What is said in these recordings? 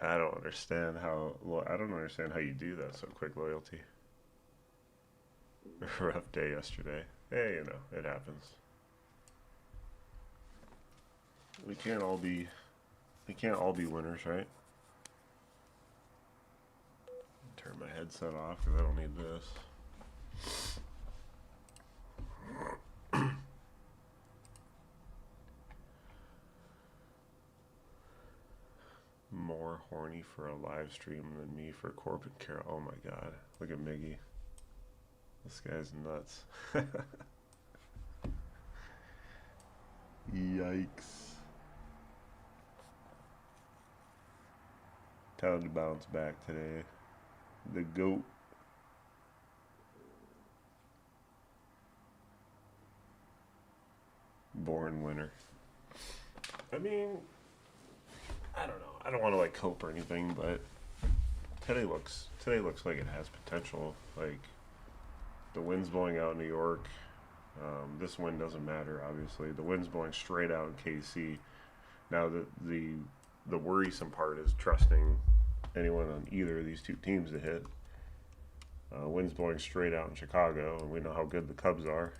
I don't understand how. Well, I don't understand how you do that so quick. Loyalty. Rough day yesterday. Hey, it happens. We can't all be. We can't all be winners, right? Turn my headset off because I don't need this. More horny for a live stream than me for corporate care. Oh my god. Look at Miggy. This guy's nuts. Yikes. Time to bounce back today. The GOAT. Born winner. I mean, I don't know. I don't want to like cope or anything, but today looks like it has potential. Like the wind's blowing out in New York. This wind doesn't matter, obviously. The wind's blowing straight out in KC. Now the worrisome part is trusting anyone on either of these two teams to hit. Wind's blowing straight out in Chicago, and we know how good the Cubs are.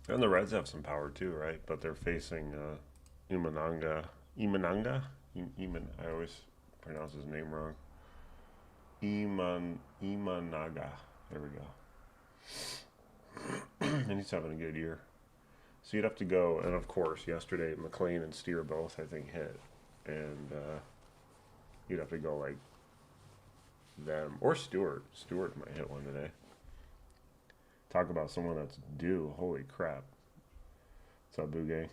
And the Reds have some power too, right? But they're facing Imananga. Imananga? I always pronounce his name wrong. Imanaga. There we go. And he's having a good year. So you'd have to go, and of course, yesterday McLean and Steer both, I think, hit. And you'd have to go like them. Or Stewart. Stewart might hit one today. Talk about someone that's due. Holy crap. What's up, Boo Gang?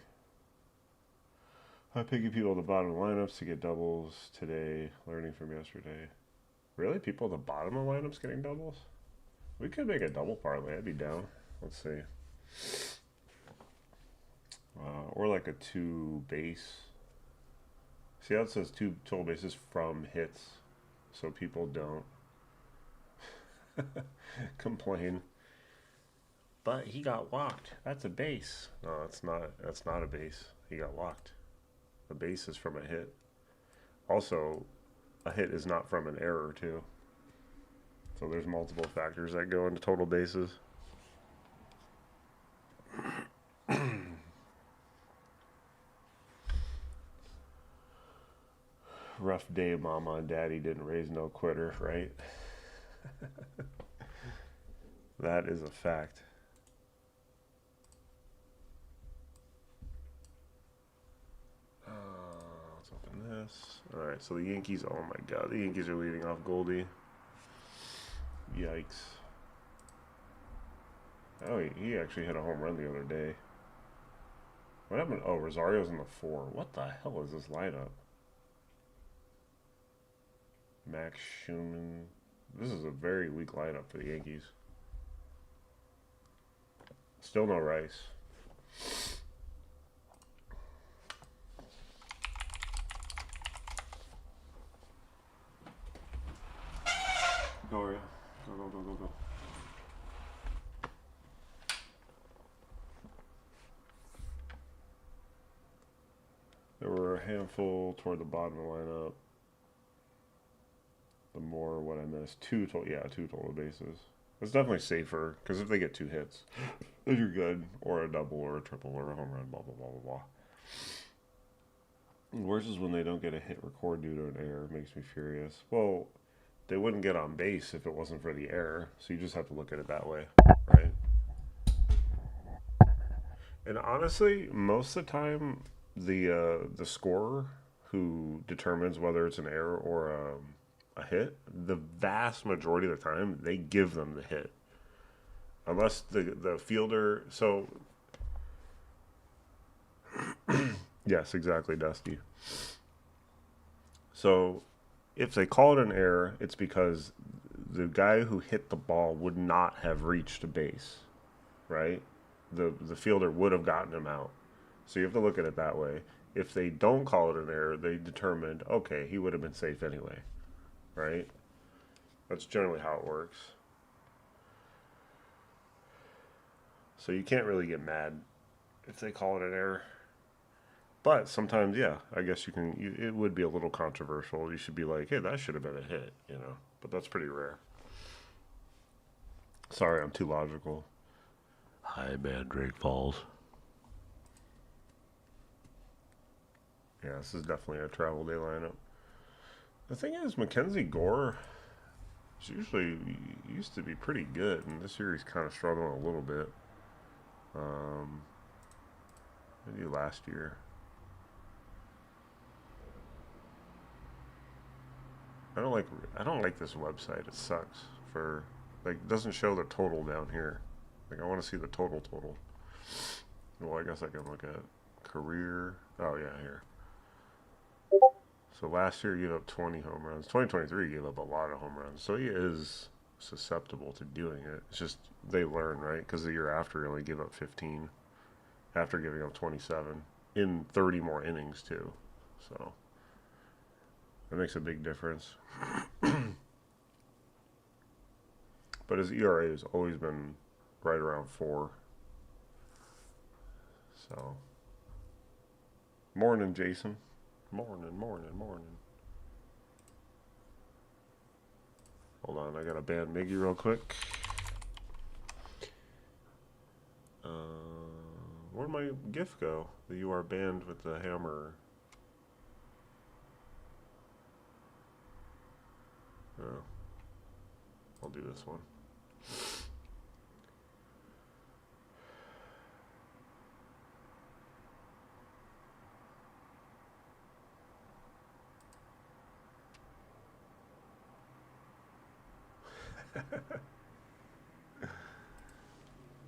I'm picking people at the bottom of lineups to get doubles today, learning from yesterday. Really? People at the bottom of lineups getting doubles? We could make a double parlay. I'd be down. Let's see. Or like a two base. See how it says two total bases from hits, so people don't complain. But he got walked. That's a base. No, that's not. That's not a base. He got walked. A base is from a hit. Also, a hit is not from an error too. So there's multiple factors that go into total bases. Rough day, mama and daddy didn't raise no quitter, right? That is a fact. Let's open this. Alright, so the Yankees, oh my god, the Yankees are leading off Goldie. Yikes. Oh, he actually hit a home run the other day. What happened? Oh, Rosario's in the 4. What the hell is this lineup? Max Schumann. This is a very weak lineup for the Yankees. Still no Rice. Go, Aria. Go. There were a handful toward the bottom of the lineup. The more what I missed. Two total bases. It's definitely safer, because if they get 2 hits, then you're good. Or a double, or a triple, or a home run, blah, blah, blah, blah, blah. Worse is when they don't get a hit record due to an error. It makes me furious. Well, they wouldn't get on base if it wasn't for the error, so you just have to look at it that way, right? And honestly, most of the time, the scorer who determines whether it's an error or a hit, the vast majority of the time, they give them the hit. Unless the fielder... So... Yes, exactly, Dusty. So, if they call it an error, it's because the guy who hit the ball would not have reached a base, right? The fielder would have gotten him out. So you have to look at it that way. If they don't call it an error, they determined, okay, he would have been safe anyway, right? That's generally how it works. So you can't really get mad if they call it an error. But sometimes, yeah, I guess you can. It would be a little controversial. You should be like, hey, that should have been a hit, you know. But that's pretty rare. Sorry, I'm too logical. Hi, Mandrake Falls. Yeah, this is definitely a travel day lineup. The thing is, Mackenzie Gore is usually used to be pretty good, and this year he's kind of struggling a little bit. Um, maybe last year. I don't like I don't like this website. It sucks. For like it doesn't show the total down here. Like I want to see the total. Well, I guess I can look at career. Oh yeah, here. So last year he gave up 20 home runs. 2023 he gave up a lot of home runs. So he is susceptible to doing it. It's just they learn, right? Because the year after he only gave up 15 after giving up 27 in 30 more innings too. So that makes a big difference. But his ERA has always been right around 4. So morning, Jason. Morning. Hold on, I gotta ban Miggy real quick. Where'd my GIF go? That you are banned with the hammer. Oh, I'll do this one.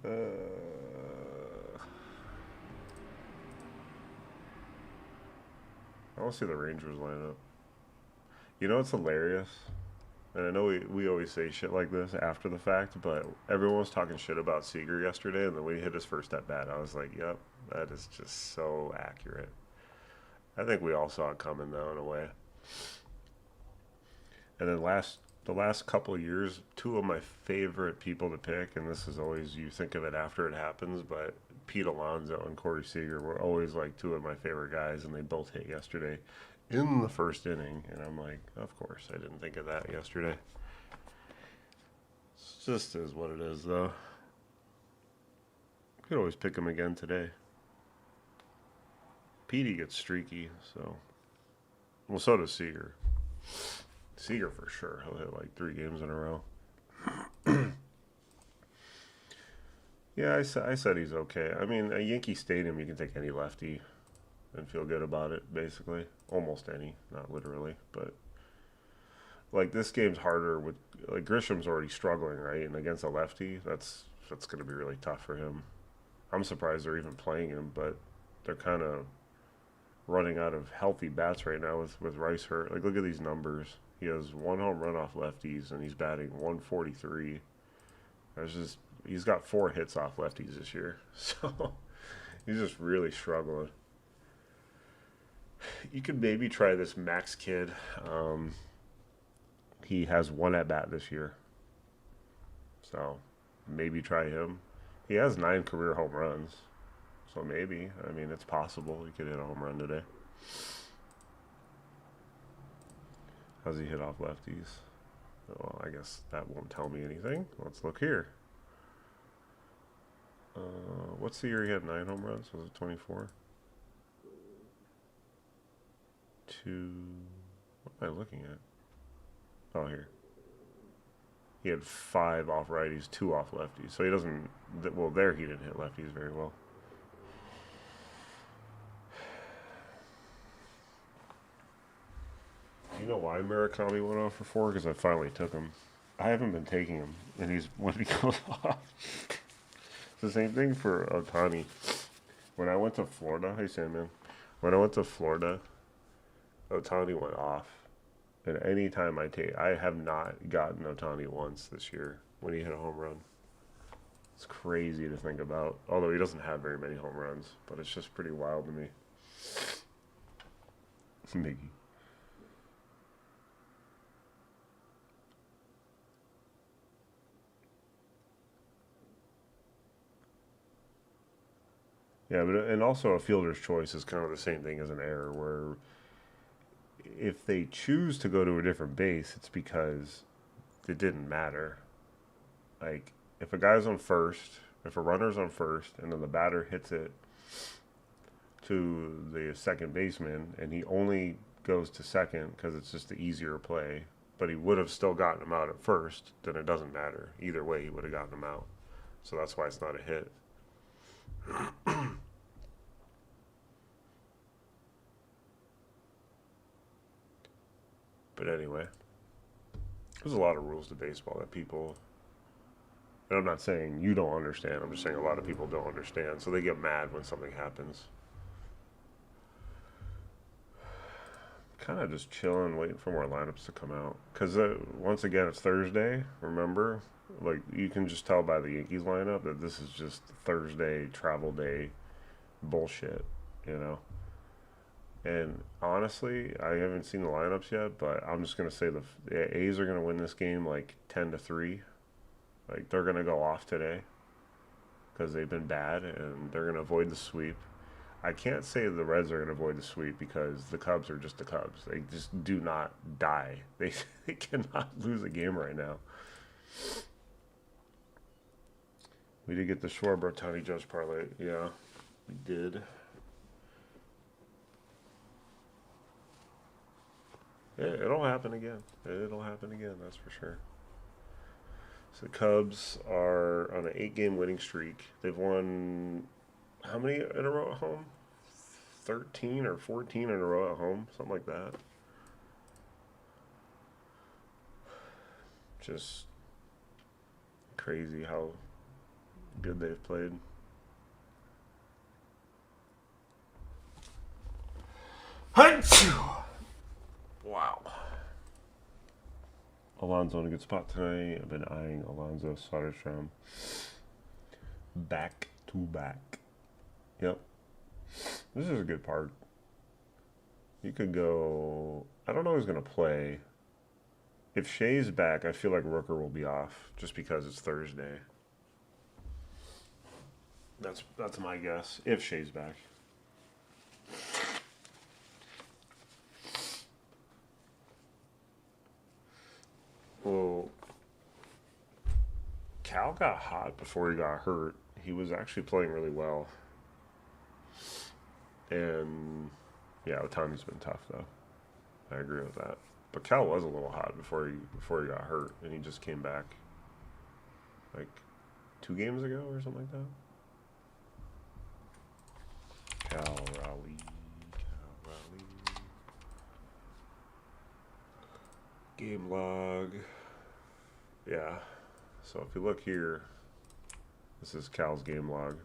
uh, I want to see the Rangers lineup. You know what's hilarious? And I know we always say shit like this after the fact, but everyone was talking shit about Seager yesterday, and then when he hit his first at bat, I was like, yep, that is just so accurate. I think we all saw it coming, though, in a way. And then the last couple of years, two of my favorite people to pick, and this is always you think of it after it happens, but Pete Alonso and Corey Seager were always like two of my favorite guys, and they both hit yesterday in the first inning, and I'm like, of course, I didn't think of that yesterday. It just is what it is, though. Could always pick him again today. Petey gets streaky, so well, so does Seager. Seager for sure. He'll hit like 3 games in a row. Yeah, I said he's okay. I mean, at Yankee Stadium, you can take any lefty and feel good about it, basically. Almost any, not literally, but like this game's harder with like Grisham's already struggling, right? And against a lefty, that's going to be really tough for him. I'm surprised they're even playing him, but they're kind of running out of healthy bats right now with Rice hurt. Like, look at these numbers. He has 1 home run off lefties, and he's batting 143. He's got 4 hits off lefties this year, so he's just really struggling. You could maybe try this Max kid. He has 1 at bat this year, so maybe try him. He has 9 career home runs, so maybe. I mean, it's possible he could hit a home run today. How's he hit off lefties? Well, I guess that won't tell me anything. Let's look here. What's the year he had 9 home runs? Was it 24? What am I looking at? Oh, here. He had 5 off righties, 2 off lefties. So he doesn't. Well, there he didn't hit lefties very well. You know why Murakami went off for 4? Because I finally took him. I haven't been taking him, and he's when he goes off. It's the same thing for Otani. When I went to Florida, hey Sandman. When I went to Florida, Otani went off. And any time I have not gotten Otani once this year when he hit a home run. It's crazy to think about. Although he doesn't have very many home runs, but it's just pretty wild to me. Miggy. Yeah, but and also a fielder's choice is kind of the same thing as an error, where if they choose to go to a different base, it's because it didn't matter. Like if a guy's on first, if a runner's on first, and then the batter hits it to the second baseman, and he only goes to second because it's just the easier play, but he would have still gotten him out at first, then it doesn't matter. Either way, he would have gotten him out. So that's why it's not a hit. But anyway, there's a lot of rules to baseball that people, and I'm not saying you don't understand, I'm just saying a lot of people don't understand. So they get mad when something happens. Kind of just chilling, waiting for more lineups to come out. Because once again, it's Thursday, remember? Like, you can just tell by the Yankees lineup that this is just Thursday travel day bullshit, you know? And honestly, I haven't seen the lineups yet, but I'm just gonna say the A's are gonna win this game like 10-3. Like they're gonna go off today because they've been bad, and they're gonna avoid the sweep. I can't say the Reds are gonna avoid the sweep because the Cubs are just the Cubs. They just do not die. They cannot lose a game right now. We did get the Schwarber Tony Judge parlay. Yeah, we did. It'll happen again. It'll happen again, that's for sure. So the Cubs are on an 8-game winning streak. They've won how many in a row at home? 13 or 14 in a row at home, something like that. Just crazy how good they've played. Wow. Alonso in a good spot tonight. I've been eyeing Alonso Soderstrom back to back. Yep. This is a good part. You could go. I don't know who's going to play. If Shea's back, I feel like Rooker will be off just because it's Thursday. That's my guess. If Shea's back. Well, Cal got hot before he got hurt. He was actually playing really well. And yeah, Otani's been tough though. I agree with that. But Cal was a little hot before he got hurt, and he just came back like 2 games ago or something like that. Cal Raleigh. Game log. Yeah. So if you look here, this is Cal's game log.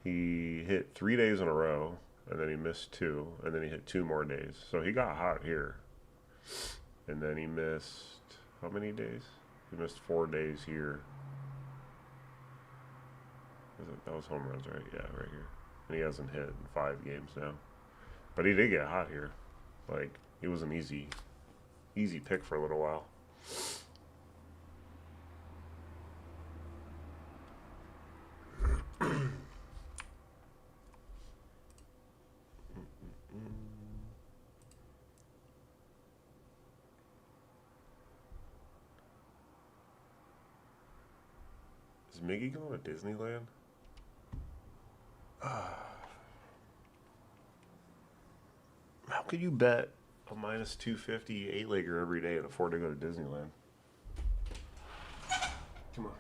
He hit 3 days in a row, and then he missed 2, and then he hit 2 more days. So he got hot here. And then he missed, how many days? He missed 4 days here. That was home runs, right? Yeah, right here. And he hasn't hit in 5 games now. But he did get hot here. Like, he was an easy pick for a little while. Is Miggy going to Disneyland? How could you bet a minus 250 8-legger every day and afford to go to Disneyland? Come on.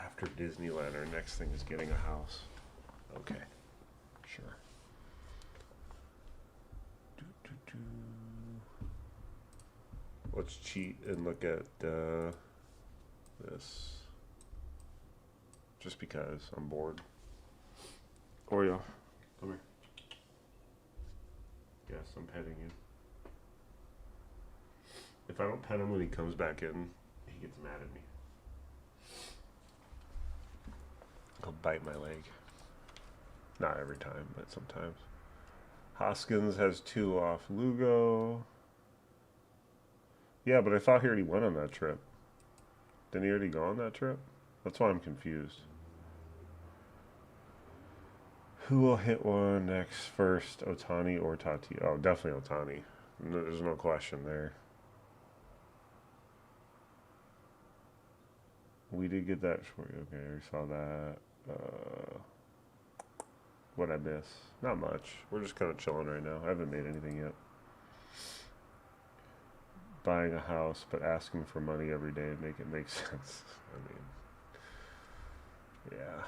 After Disneyland, our next thing is getting a house. Okay. Sure. Let's cheat and look at this. Just because I'm bored. Oreo, come here. Yes, I'm petting you. If I don't pet him when he comes back in, he gets mad at me. He'll bite my leg. Not every time, but sometimes. Hoskins has 2 off Lugo. Yeah, but I thought he already went on that trip. Didn't he already go on that trip? That's why I'm confused. Who will hit one next first, Otani or Tati? Oh, definitely Otani. No, there's no question there. We did get that short. Okay, we saw that. What'd I miss? Not much. We're just kind of chilling right now. I haven't made anything yet. Buying a house, but asking for money every day and make it make sense. I mean, yeah.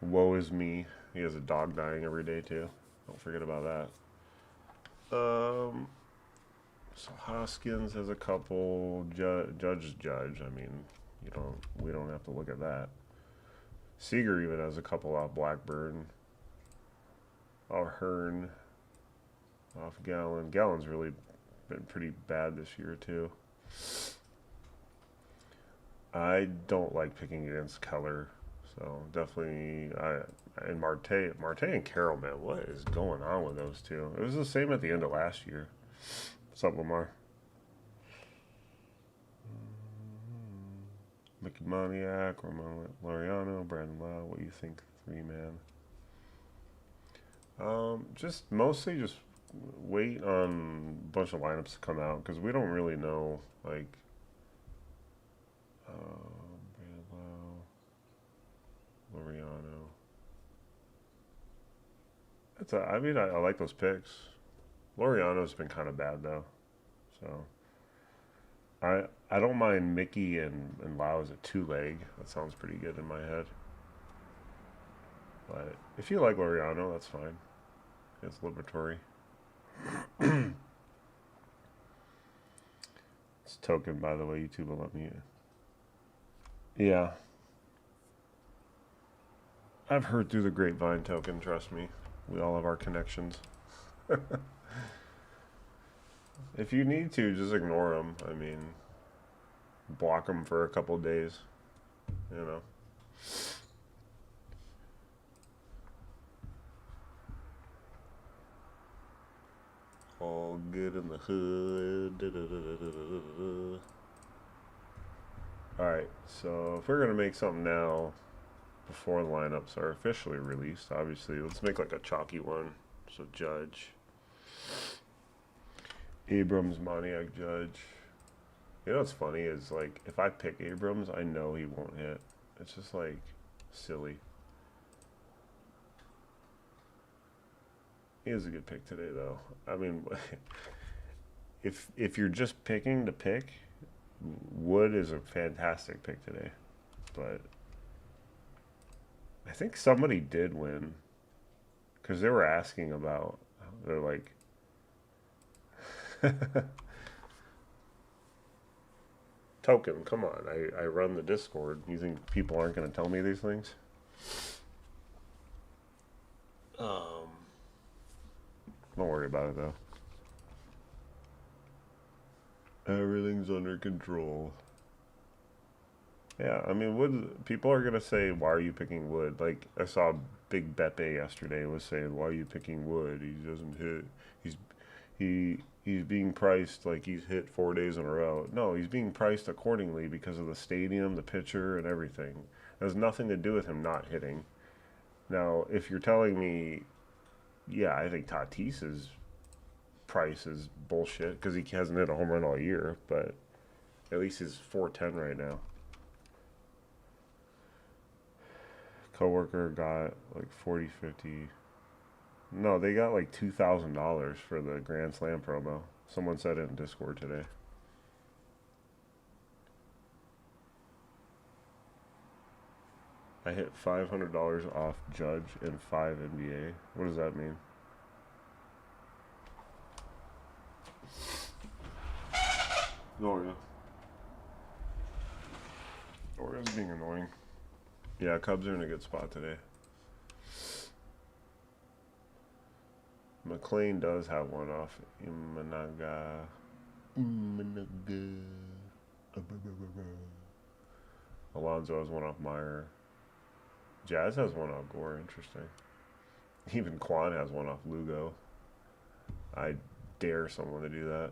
Woe is me. He has a dog dying every day too. Don't forget about that. So Hoskins has a couple. Judge is Judge. I mean, we don't have to look at that. Seager even has a couple off Blackburn. Off Hearn. Off Gallon. Gallon's really been pretty bad this year too. I don't like picking against Keller. So definitely, and Marte and Carroll, man, what is going on with those two? It was the same at the end of last year. What's up, Lamar? Mickey Moniak, Ramon Laureano, Brandon Lau. What do you think, 3-man? Just mostly just wait on a bunch of lineups to come out because we don't really know like. Brandon Lau, Laureano. I mean, I like those picks. Laureano's been kind of bad though, so I don't mind Mickey and Lau as a 2-leg. That sounds pretty good in my head. But if you like Laureano, that's fine. It's liberatory. It's token, by the way. YouTube will let me. Yeah. I've heard through the grapevine token. Trust me. We all have our connections. If you need to, just ignore them. I mean, block them for a couple days. You know. All good in the hood. Alright, so if we're going to make something now before the lineups are officially released, obviously, let's make like a chalky one. So Judge. Abrams, Moniak, Judge. You know what's funny is like if I pick Abrams, I know he won't hit. It's just like silly. He is a good pick today, though. I mean, if you're just picking to pick, Wood is a fantastic pick today. But I think somebody did win because they were asking about. They're like, token, come on! I run the Discord. You think people aren't going to tell me these things? Don't worry about it, though. Everything's under control. Yeah, I mean, Wood. People are gonna say, "Why are you picking Wood?" Like I saw Big Beppe yesterday was saying, "Why are you picking Wood? He doesn't hit. He's being priced like he's hit 4 days in a row." No, he's being priced accordingly because of the stadium, the pitcher, and everything. It has nothing to do with him not hitting. Now, if you're telling me, yeah, I think Tatis's price is bullshit because he hasn't hit a home run all year, but at least he's 410 right now. Coworker got like 40, 50. No, they got like $2,000 for the Grand Slam promo. Someone said it in Discord today. I hit $500 off Judge in 5 NBA. What does that mean? Gloria. Gloria's being annoying. Yeah, Cubs are in a good spot today. McLean does have one off Imanaga. Alonso has one off Meyer. Jazz has one off Gore. Interesting. Even Quan has one off Lugo. I dare someone to do that.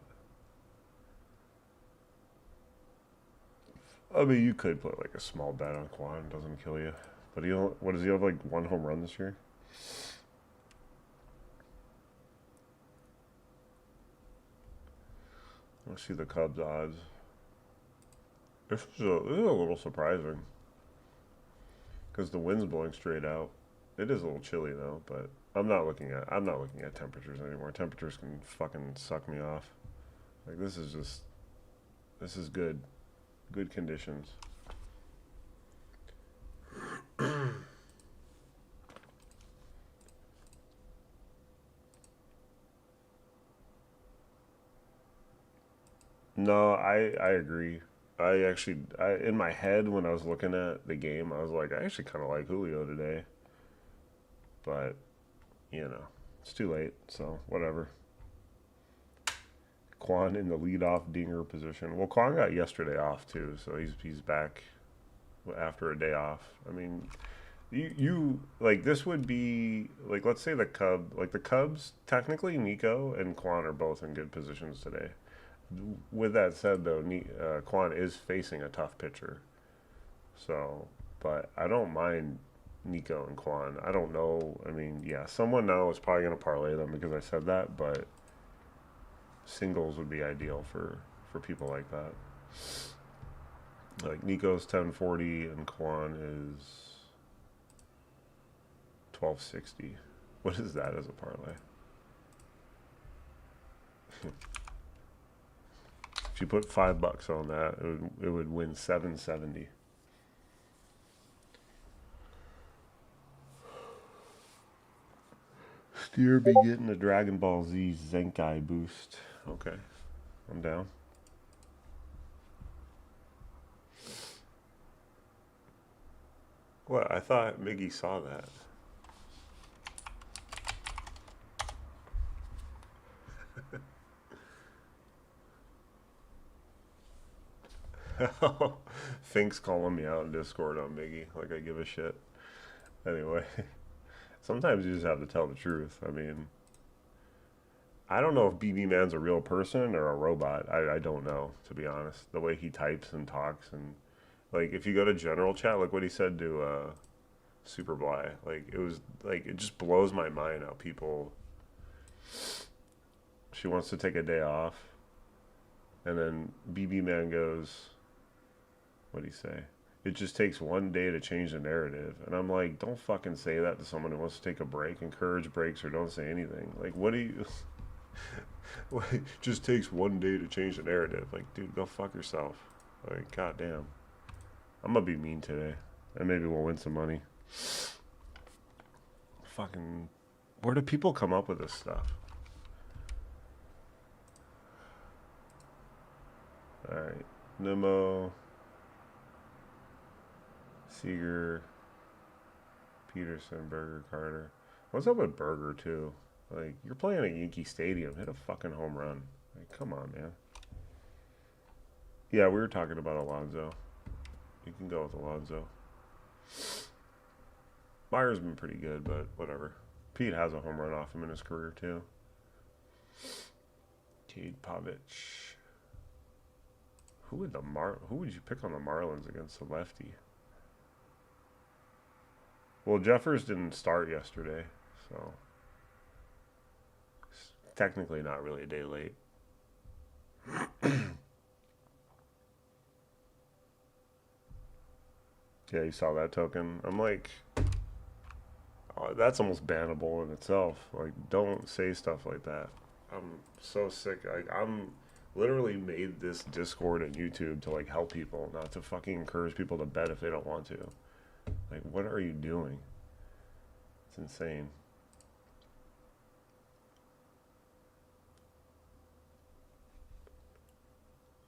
I mean, you could put like a small bet on Quan. It doesn't kill you. But what does he have, like one home run this year? Let's see the Cubs odds. This is a little surprising because the wind's blowing straight out. It is a little chilly though, but I'm not looking at temperatures anymore. Temperatures can fucking suck me off. Like this is good conditions. No, I agree. In my head when I was looking at the game, I was like, I actually kind of like Julio today, but you know, it's too late, so whatever. Quan in the leadoff dinger position. Well, Quan got yesterday off too, so he's back after a day off. I mean, you like this would be like, let's say the Cubs, technically Nico and Quan are both in good positions today. With that said, though, Quan is facing a tough pitcher. So, but I don't mind Nico and Quan. I don't know. I mean, yeah, someone now is probably going to parlay them because I said that, but singles would be ideal for people like that. Like Nico's 1040 and Quan is 1260. What is that as a parlay? If you put $5 on that, it would win 770. Steer be getting a Dragon Ball Z Zenkai boost. Okay, I'm down. What? I thought Miggy saw that. Fink's calling me out in Discord on Miggy. Like I give a shit. Anyway, sometimes you just have to tell the truth. I mean, I don't know if BB Man's a real person or a robot. I don't know, to be honest. The way he types and talks and like if you go to general chat, like what he said to Super Bly, like it was like it just blows my mind how people. She wants to take a day off, and then BB Man goes, "What do you say? It just takes one day to change the narrative." And I'm like, don't fucking say that to someone who wants to take a break. Encourage breaks or don't say anything. Like, what do you? It just takes one day to change the narrative. Like, dude, go fuck yourself. Like, goddamn. I'm gonna be mean today, and maybe we'll win some money. Fucking, where do people come up with this stuff? All right, Nemo, Seager, Peterson, Berger, Carter. What's up with Berger too? Like, you're playing at Yankee Stadium. Hit a fucking home run. Like, come on, man. Yeah, we were talking about Alonso. You can go with Alonso. Meyer's been pretty good, but whatever. Pete has a home run off him in his career too. Cade Pavich. Who would you pick on the Marlins against the lefty? Well, Jeffers didn't start yesterday, so it's technically not really a day late. Yeah, you saw that token. I'm like, oh, that's almost bannable in itself. Like, don't say stuff like that. I'm so sick. I'm literally made this Discord and YouTube to like help people, not to fucking encourage people to bet if they don't want to. Like, what are you doing? It's insane.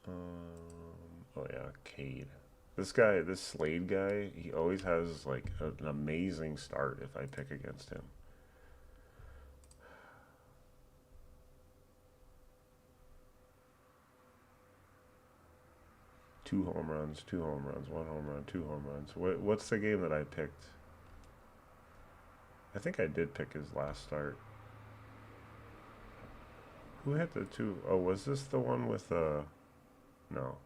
Oh yeah, Cade. This Slade guy, he always has like an amazing start if I pick against him. Two home runs, one home run, two home runs. What's the game that I picked? I think I did pick his last start. Who hit the two? Oh, was this the one with no.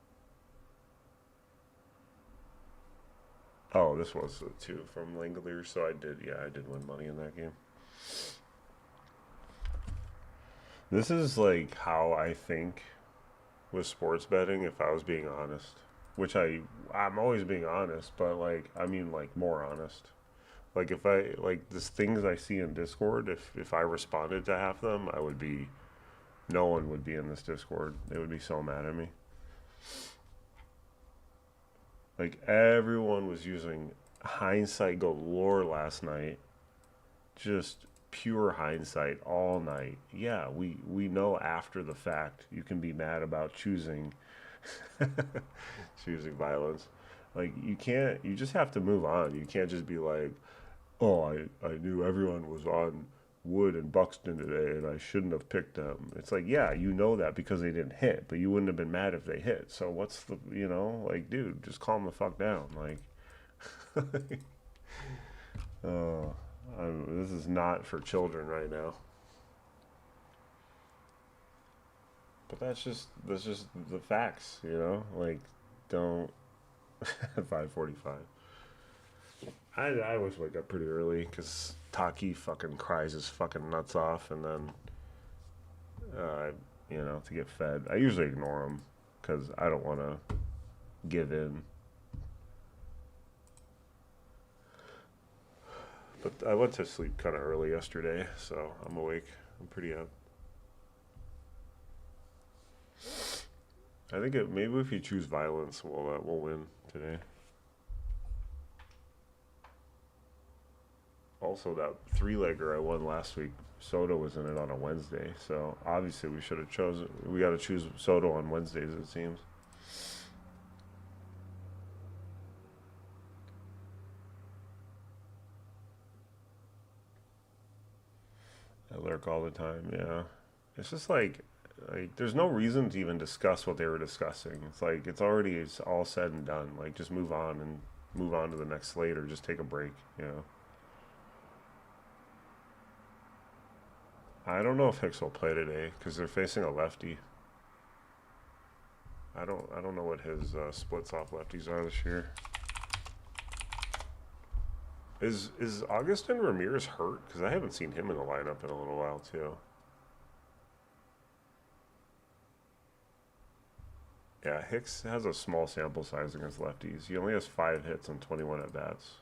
Oh, this was a 2 from Langolier, so I did win money in that game. This is like how I think with sports betting if I was being honest. Which I'm always being honest, but like I mean like more honest. Like if I like these things I see in Discord, if I responded to half them, I would be no one would be in this Discord. They would be so mad at me. Like everyone was using hindsight galore last night. Just pure hindsight all night. Yeah, we know after the fact you can be mad about choosing choosing violence. Like you can't you just have to move on. You can't just be like, "Oh, I knew everyone was on Wood and Buxton today and I shouldn't have picked them." It's like, yeah, you know that because they didn't hit, but you wouldn't have been mad if they hit. So what's the, like, dude, just calm the fuck down. Like, oh, this is not for children right now. But that's just the facts, Like, don't 5:45. I always wake up pretty early because Taki fucking cries his fucking nuts off, and then uh, to get fed. I usually ignore him because I don't want to give in. But I went to sleep kind of early yesterday, so I'm awake. I'm pretty up. I think maybe if you choose violence, we'll win today. Also, that 3-legger I won last week, Soto was in it on a Wednesday, so obviously we should have chosen. We got to choose Soto on Wednesdays, it seems. I lurk all the time. Yeah, it's just like there's no reason to even discuss what they were discussing. It's all said and done. Like just move on to the next slate or just take a break. I don't know if Hicks will play today because they're facing a lefty. I don't know what his splits off lefties are this year. Is Augustin Ramirez hurt? Because I haven't seen him in the lineup in a little while too. Yeah, Hicks has a small sample size against lefties. He only has 5 hits and 21 at bats.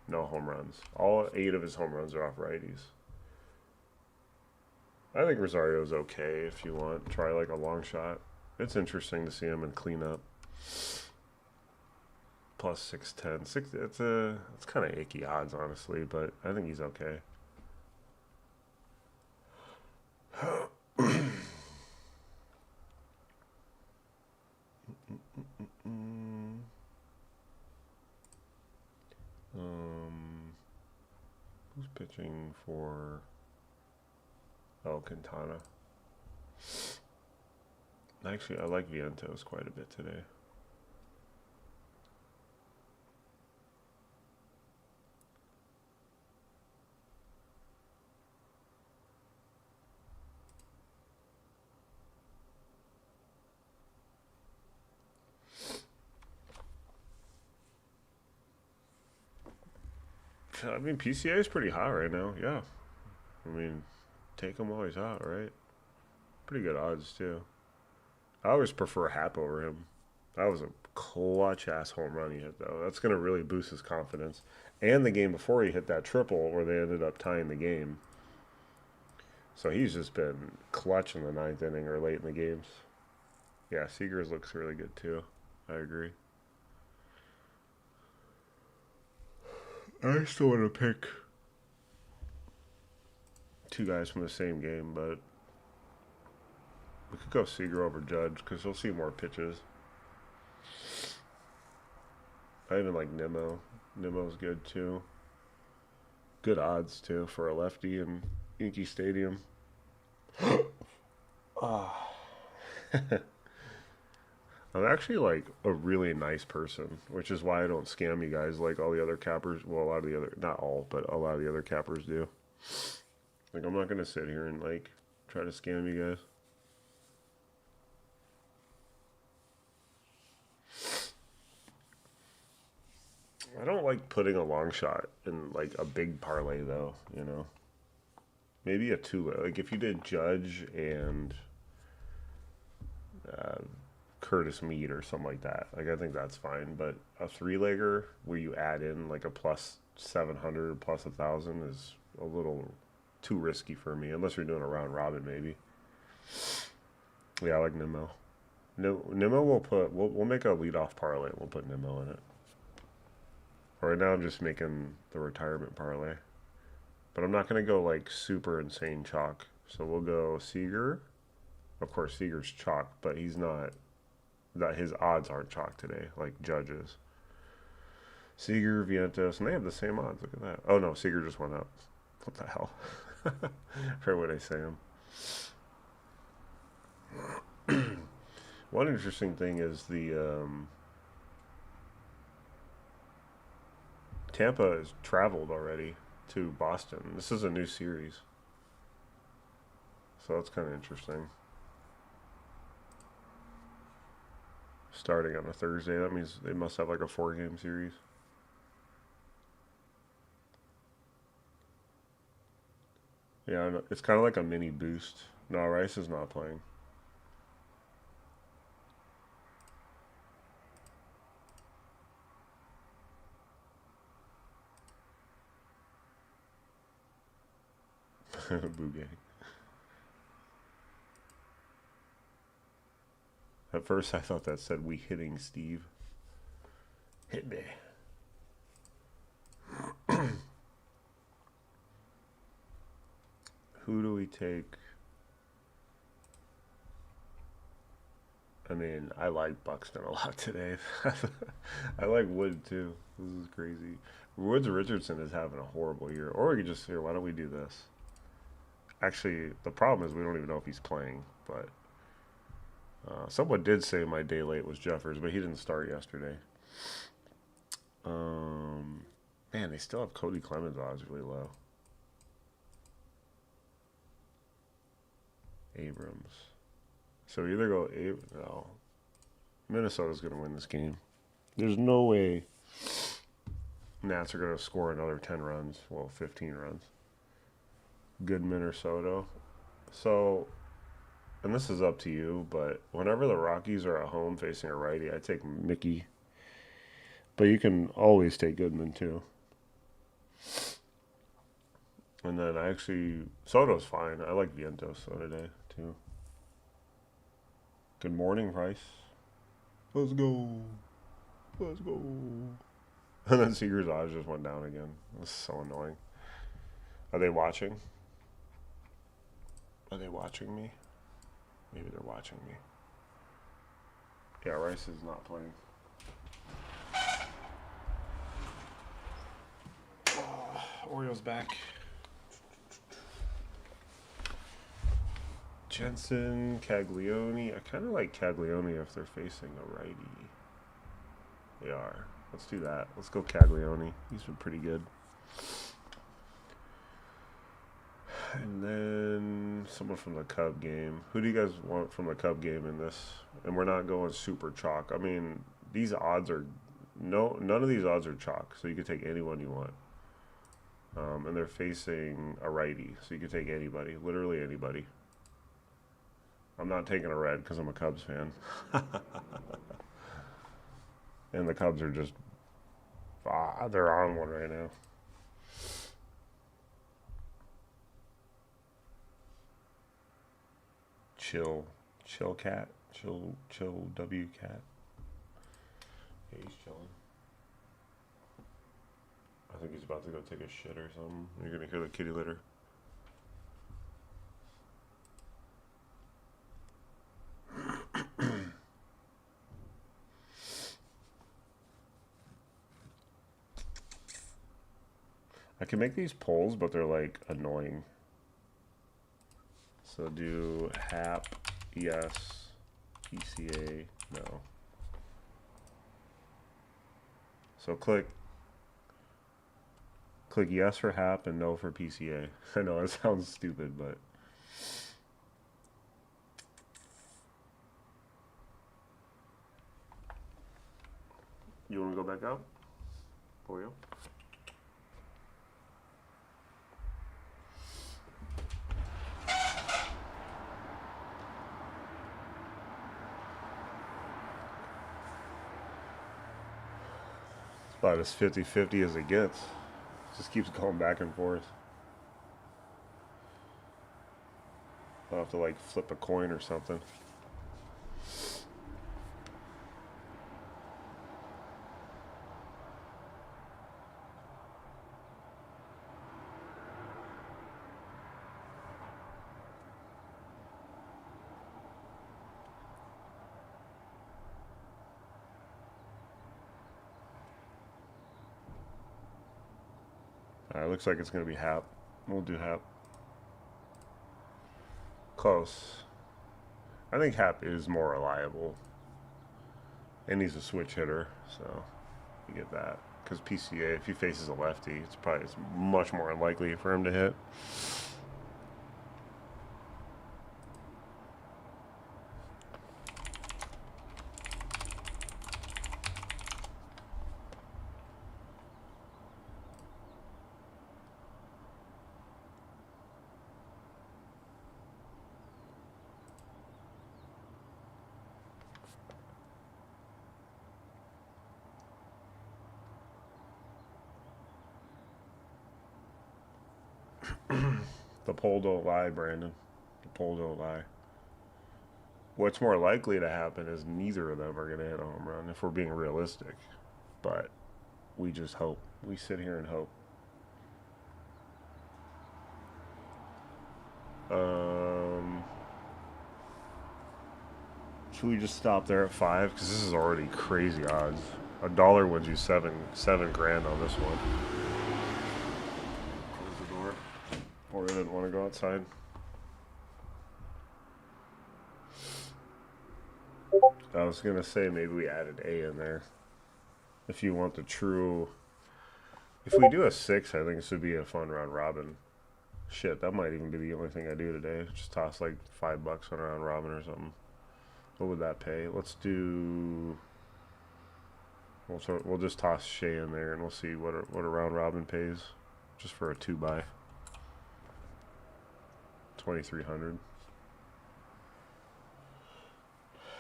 No home runs. All 8 of his home runs are off righties. I think Rosario's okay if you want. Try like a long shot. It's interesting to see him in cleanup. Plus 610. It's kind of icky odds, honestly, but I think he's okay. Who's pitching for? Oh, Quintana. Actually, I like Vientos quite a bit today. I mean, PCA is pretty hot right now. Yeah. I mean, take him while he's hot, right? Pretty good odds, too. I always prefer Hap over him. That was a clutch ass home run he hit, though. That's going to really boost his confidence. And the game before he hit that triple where they ended up tying the game. So he's just been clutch in the 9th inning or late in the games. Yeah, Seegers looks really good, too. I agree. I still want to pick 2 guys from the same game, but we could go Seager over Judge because he'll see more pitches. I even like Nimmo. Nimmo's good too. Good odds too for a lefty in Yankee Stadium. Ah. I'm actually like a really nice person, which is why I don't scam you guys like all the other cappers. Well, a lot of the other, not all, but a lot of the other cappers do. Like, I'm not going to sit here and like try to scam you guys. I don't like putting a long shot in like a big parlay though, you know. Maybe a two, like if you did Judge and uh, Curtis Mead or something like that. Like I think that's fine, but a three-legger where you add in like a plus 700 plus 1,000 is a little too risky for me unless you're doing a round robin maybe. Yeah, I like Nimmo. No, Nimmo we'll make a leadoff parlay. We'll put Nimmo in it. Right now I'm just making the retirement parlay, but I'm not gonna go like super insane chalk. So we'll go Seager. Of course, Seager's chalk, but he's not. That his odds aren't chalk today, like Judges. Seager, Vientos, and they have the same odds. Look at that. Oh no, Seager just went up. What the hell? For what I say him. One interesting thing is the Tampa has traveled already to Boston. This is a new series, so that's kind of interesting. Starting on a Thursday, that means they must have like a 4-game series. Yeah, it's kind of like a mini boost. No, Rice is not playing. Bouguet. At first, I thought that said "we hitting Steve." Hit me. Who do we take? I mean, I like Buxton a lot today. I like Wood too. This is crazy. Woods Richardson is having a horrible year. Or we could just here. Why don't we do this? Actually, the problem is we don't even know if he's playing. But someone did say my day late was Jeffers, but he didn't start yesterday. Man, they still have Cody Clemens odds really low. Abrams. So we either go no. Minnesota's gonna win this game. There's no way Nats are gonna score another 10 runs. Well, 15 runs. Good Minnesota. So, and this is up to you, but whenever the Rockies are at home facing a righty, I take Mickey. But you can always take Goodman too. And then I actually Soto's fine. I like Vientos today too. Good morning, Rice. Let's go. Let's go. And then Seager's odds just went down again. This is so annoying. Are they watching? Are they watching me? Maybe they're watching me. Yeah, Rice is not playing. Orioles back. Jensen, Caglione. I kind of like Caglione if they're facing a righty. They are. Let's do that. Let's go Caglione. He's been pretty good. And then someone from the Cub game. Who do you guys want from the Cub game in this? And we're not going super chalk. I mean, these odds are none of these odds are chalk, so you can take anyone you want. And they're facing a righty, so you can take anybody, literally anybody. I'm not taking a red because I'm a Cubs fan. And the Cubs are just, they're on one right now. Chill cat, chill W cat. Yeah, he's chilling. I think he's about to go take a shit or something. You're gonna hear the kitty litter. I can make these polls, but they're like annoying. So do HAP, yes, PCA, no. So click yes for HAP and no for PCA. I know it sounds stupid, but you want to go back up? Boyo. It's about as 50-50 as it gets. Just keeps going back and forth. I'll have to like flip a coin or something. Alright, looks like it's going to be Hap. We'll do Hap. Close. I think Hap is more reliable. And he's a switch hitter, so you get that. Because PCA, if he faces a lefty, it's much more unlikely for him to hit. The poll don't lie, Brandon. The poll don't lie. What's more likely to happen is neither of them are going to hit a home run if we're being realistic. But we just hope. We sit here and hope. Should we just stop there at 5? Because this is already crazy odds. $1 wins you seven grand on this one. Close the door. Or I didn't want to go outside. I was gonna say maybe we added A in there. If you want the true. If we do a 6, I think this would be a fun round robin. Shit, that might even be the only thing I do today. Just toss like $5 on a round robin or something. What would that pay? Let's do. We'll just toss Shea in there and we'll see what a round robin pays, just for a 2-buy. 2,300.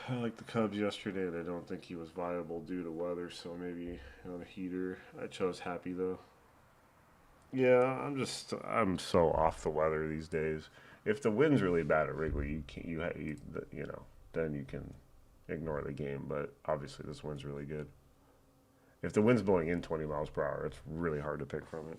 I liked the Cubs yesterday, and I don't think he was viable due to weather, so maybe on a heater. I chose Happy though. Yeah, I'm so off the weather these days. If the wind's really bad at Wrigley, you know, then you can ignore the game. But obviously, this wind's really good. If the wind's blowing in 20 miles per hour, it's really hard to pick from it.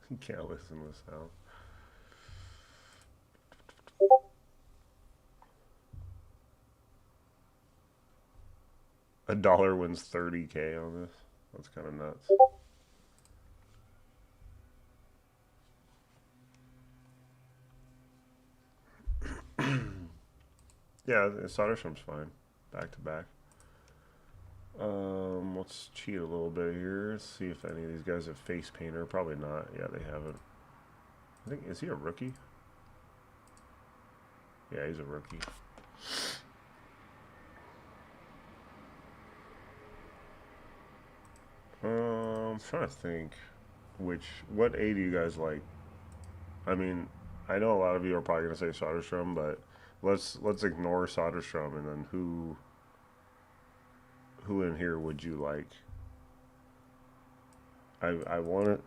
You can't listen to the sound. $1 wins 30K on this. That's kind of nuts. Yeah, Soderstrom's fine. Back to back. Let's cheat a little bit here. Let's see if any of these guys have face painter. Probably not. Yeah, they haven't. I think, is he a rookie? Yeah, he's a rookie. I'm trying to think what A do you guys like? I mean, I know a lot of you are probably gonna say Soderstrom, but let's ignore Soderstrom, and then who in here would you like? I want it.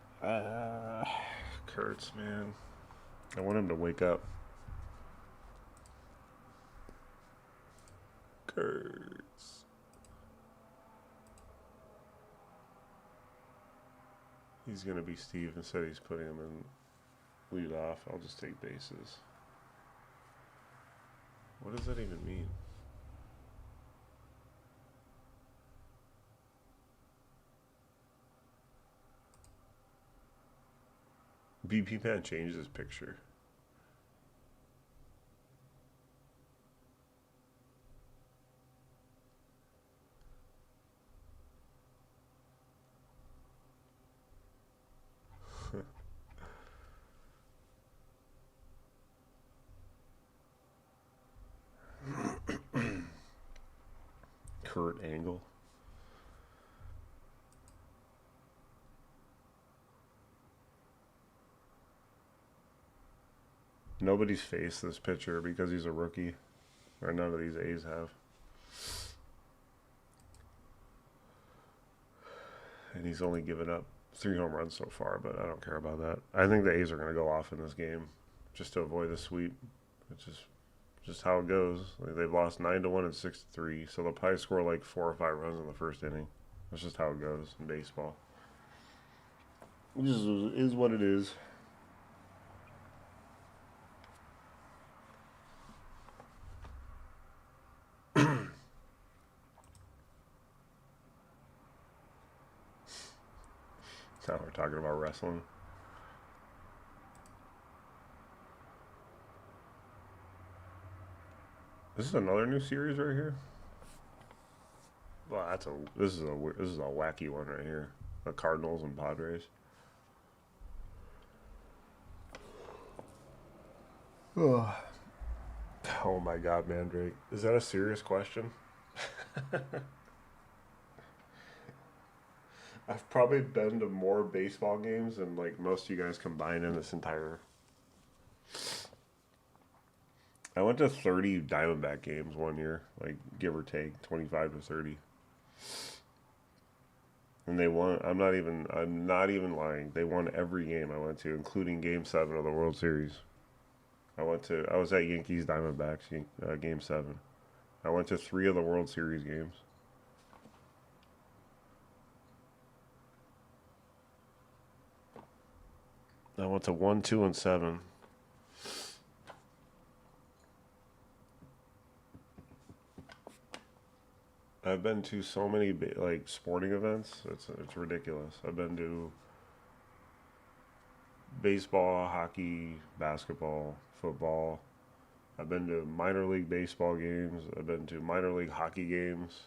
Kurtz, man. I want him to wake up. Kurtz. He's gonna be Steve instead. He's putting him in leadoff. I'll just take bases. What does that even mean? BP Man changed his picture. Kurt Angle. Nobody's faced this pitcher because he's a rookie, or none of these A's have. And he's only given up 3 home runs so far, but I don't care about that. I think the A's are going to go off in this game just to avoid the sweep, which is just how it goes. Like, they've lost 9-1 and 6-3, so they'll probably score like 4 or 5 runs in the first inning. That's just how it goes in baseball. It just is what it is. Now we're talking about wrestling. This is another new series right here. Well, this is a wacky one right here. The Cardinals and Padres. Oh, oh my God, Mandrake. Is that a serious question? I've probably been to more baseball games than like most of you guys combined in this entire. I went to 30 Diamondback games one year, like give or take 25 to 30. And they won. I'm not even lying. They won every game I went to, including Game 7 of the World Series. I was at Yankees Diamondbacks Game 7. I went to 3 of the World Series games. I went to 1, 2, and 7. I've been to so many like sporting events. It's ridiculous. I've been to baseball, hockey, basketball, football. I've been to minor league baseball games. I've been to minor league hockey games.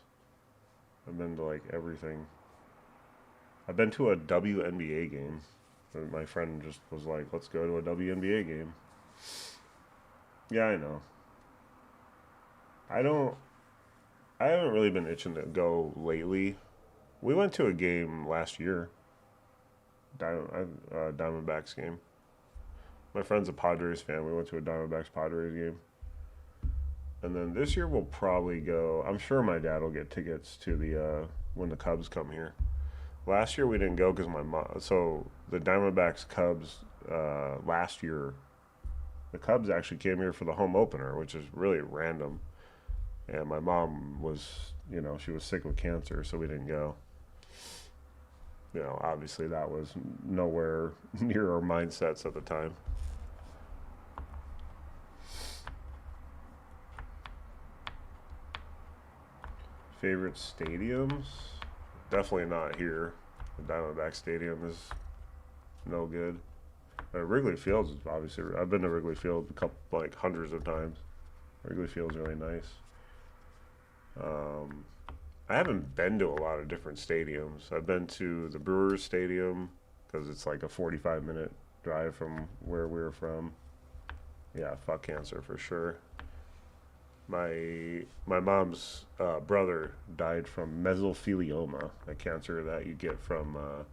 I've been to like everything. I've been to a WNBA game. My friend just was like, let's go to a WNBA game. Yeah, I know. I haven't really been itching to go lately. We went to a game last year. Diamondbacks game. My friend's a Padres fan. We went to a Diamondbacks Padres game. And then this year we'll probably go. I'm sure my dad will get tickets to the when the Cubs come here. Last year we didn't go because my mom. So the Diamondbacks Cubs last year, the Cubs actually came here for the home opener, which is really random. And my mom was, she was sick with cancer, so we didn't go. Obviously that was nowhere near our mindsets at the time. Favorite stadiums? Definitely not here. The Diamondback Stadium is no good. Wrigley Field is obviously. I've been to Wrigley Field hundreds of times. Wrigley Field's really nice. I haven't been to a lot of different stadiums. I've been to the Brewers Stadium because it's like a 45-minute drive from where we were from. Yeah, fuck cancer for sure. My mom's brother died from mesothelioma, a cancer that you get from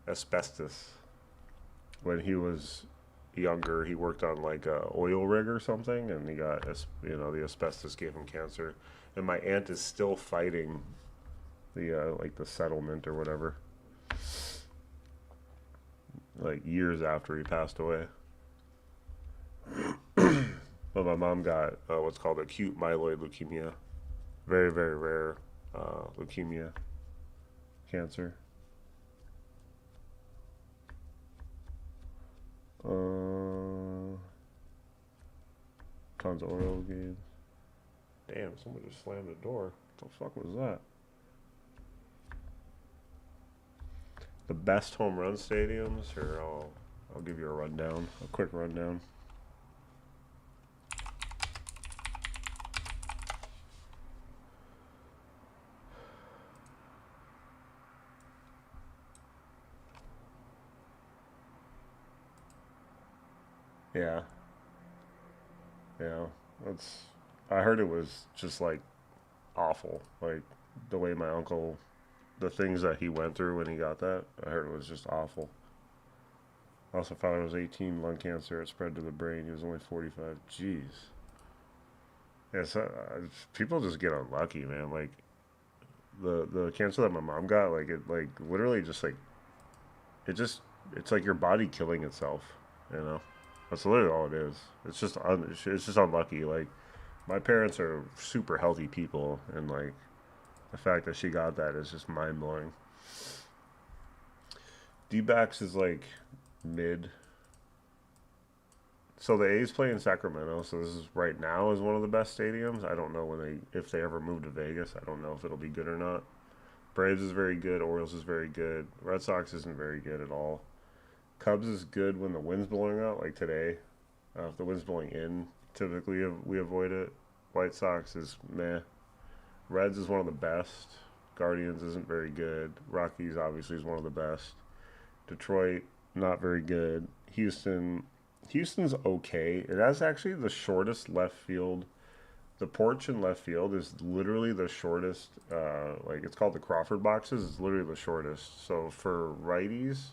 asbestos. When he was younger, he worked on like a oil rig or something, and he got the asbestos gave him cancer. And my aunt is still fighting the the settlement or whatever, like years after he passed away. But my mom got what's called acute myeloid leukemia, very very rare leukemia, cancer. Tons of oil games. Damn, someone just slammed the door. What the fuck was that? The best home run stadiums? Here, I'll give you a rundown, a quick rundown. Yeah. Yeah. I heard it was just like awful. Like the way my uncle, the things that he went through when he got that, I heard it was just awful. I also found it was 18 lung cancer. It spread to the brain. He was only 45. Jeez. Yeah, so, people just get unlucky, man. Like the cancer that my mom got, like it, like literally just like it just it's like your body killing itself. You know, that's literally all it is. It's just unlucky. Like my parents are super healthy people, and like the fact that she got that is just mind blowing. D-backs is like mid. So the A's play in Sacramento. So this is right now is one of the best stadiums. I don't know when if they ever move to Vegas. I don't know if it'll be good or not. Braves is very good. Orioles is very good. Red Sox isn't very good at all. Cubs is good when the wind's blowing out, like today. If the wind's blowing in, typically we avoid it. White Sox is meh. Reds is one of the best. Guardians isn't very good. Rockies obviously is one of the best. Detroit, not very good. Houston's okay. It has actually the shortest left field. The porch in left field is literally the shortest. Like it's called the Crawford boxes. It's literally the shortest. So for righties,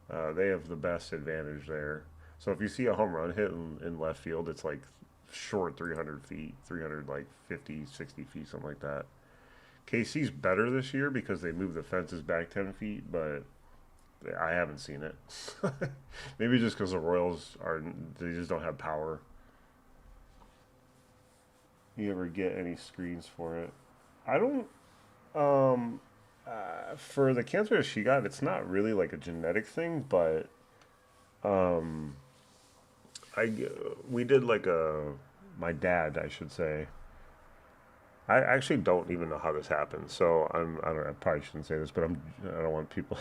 they have the best advantage there. So if you see a home run hit in left field, it's like short 300 feet, 300 like 50, 60 feet, something like that. KC's better this year because they moved the fences back 10 feet, but I haven't seen it. Maybe just because the Royals they just don't have power. You ever get any screens for it? I don't. For the cancer that she got, it's not really like a genetic thing, but um, I we did like my dad, I should say. I actually don't even know how this happened, so I don't. I probably shouldn't say this, but I don't want people.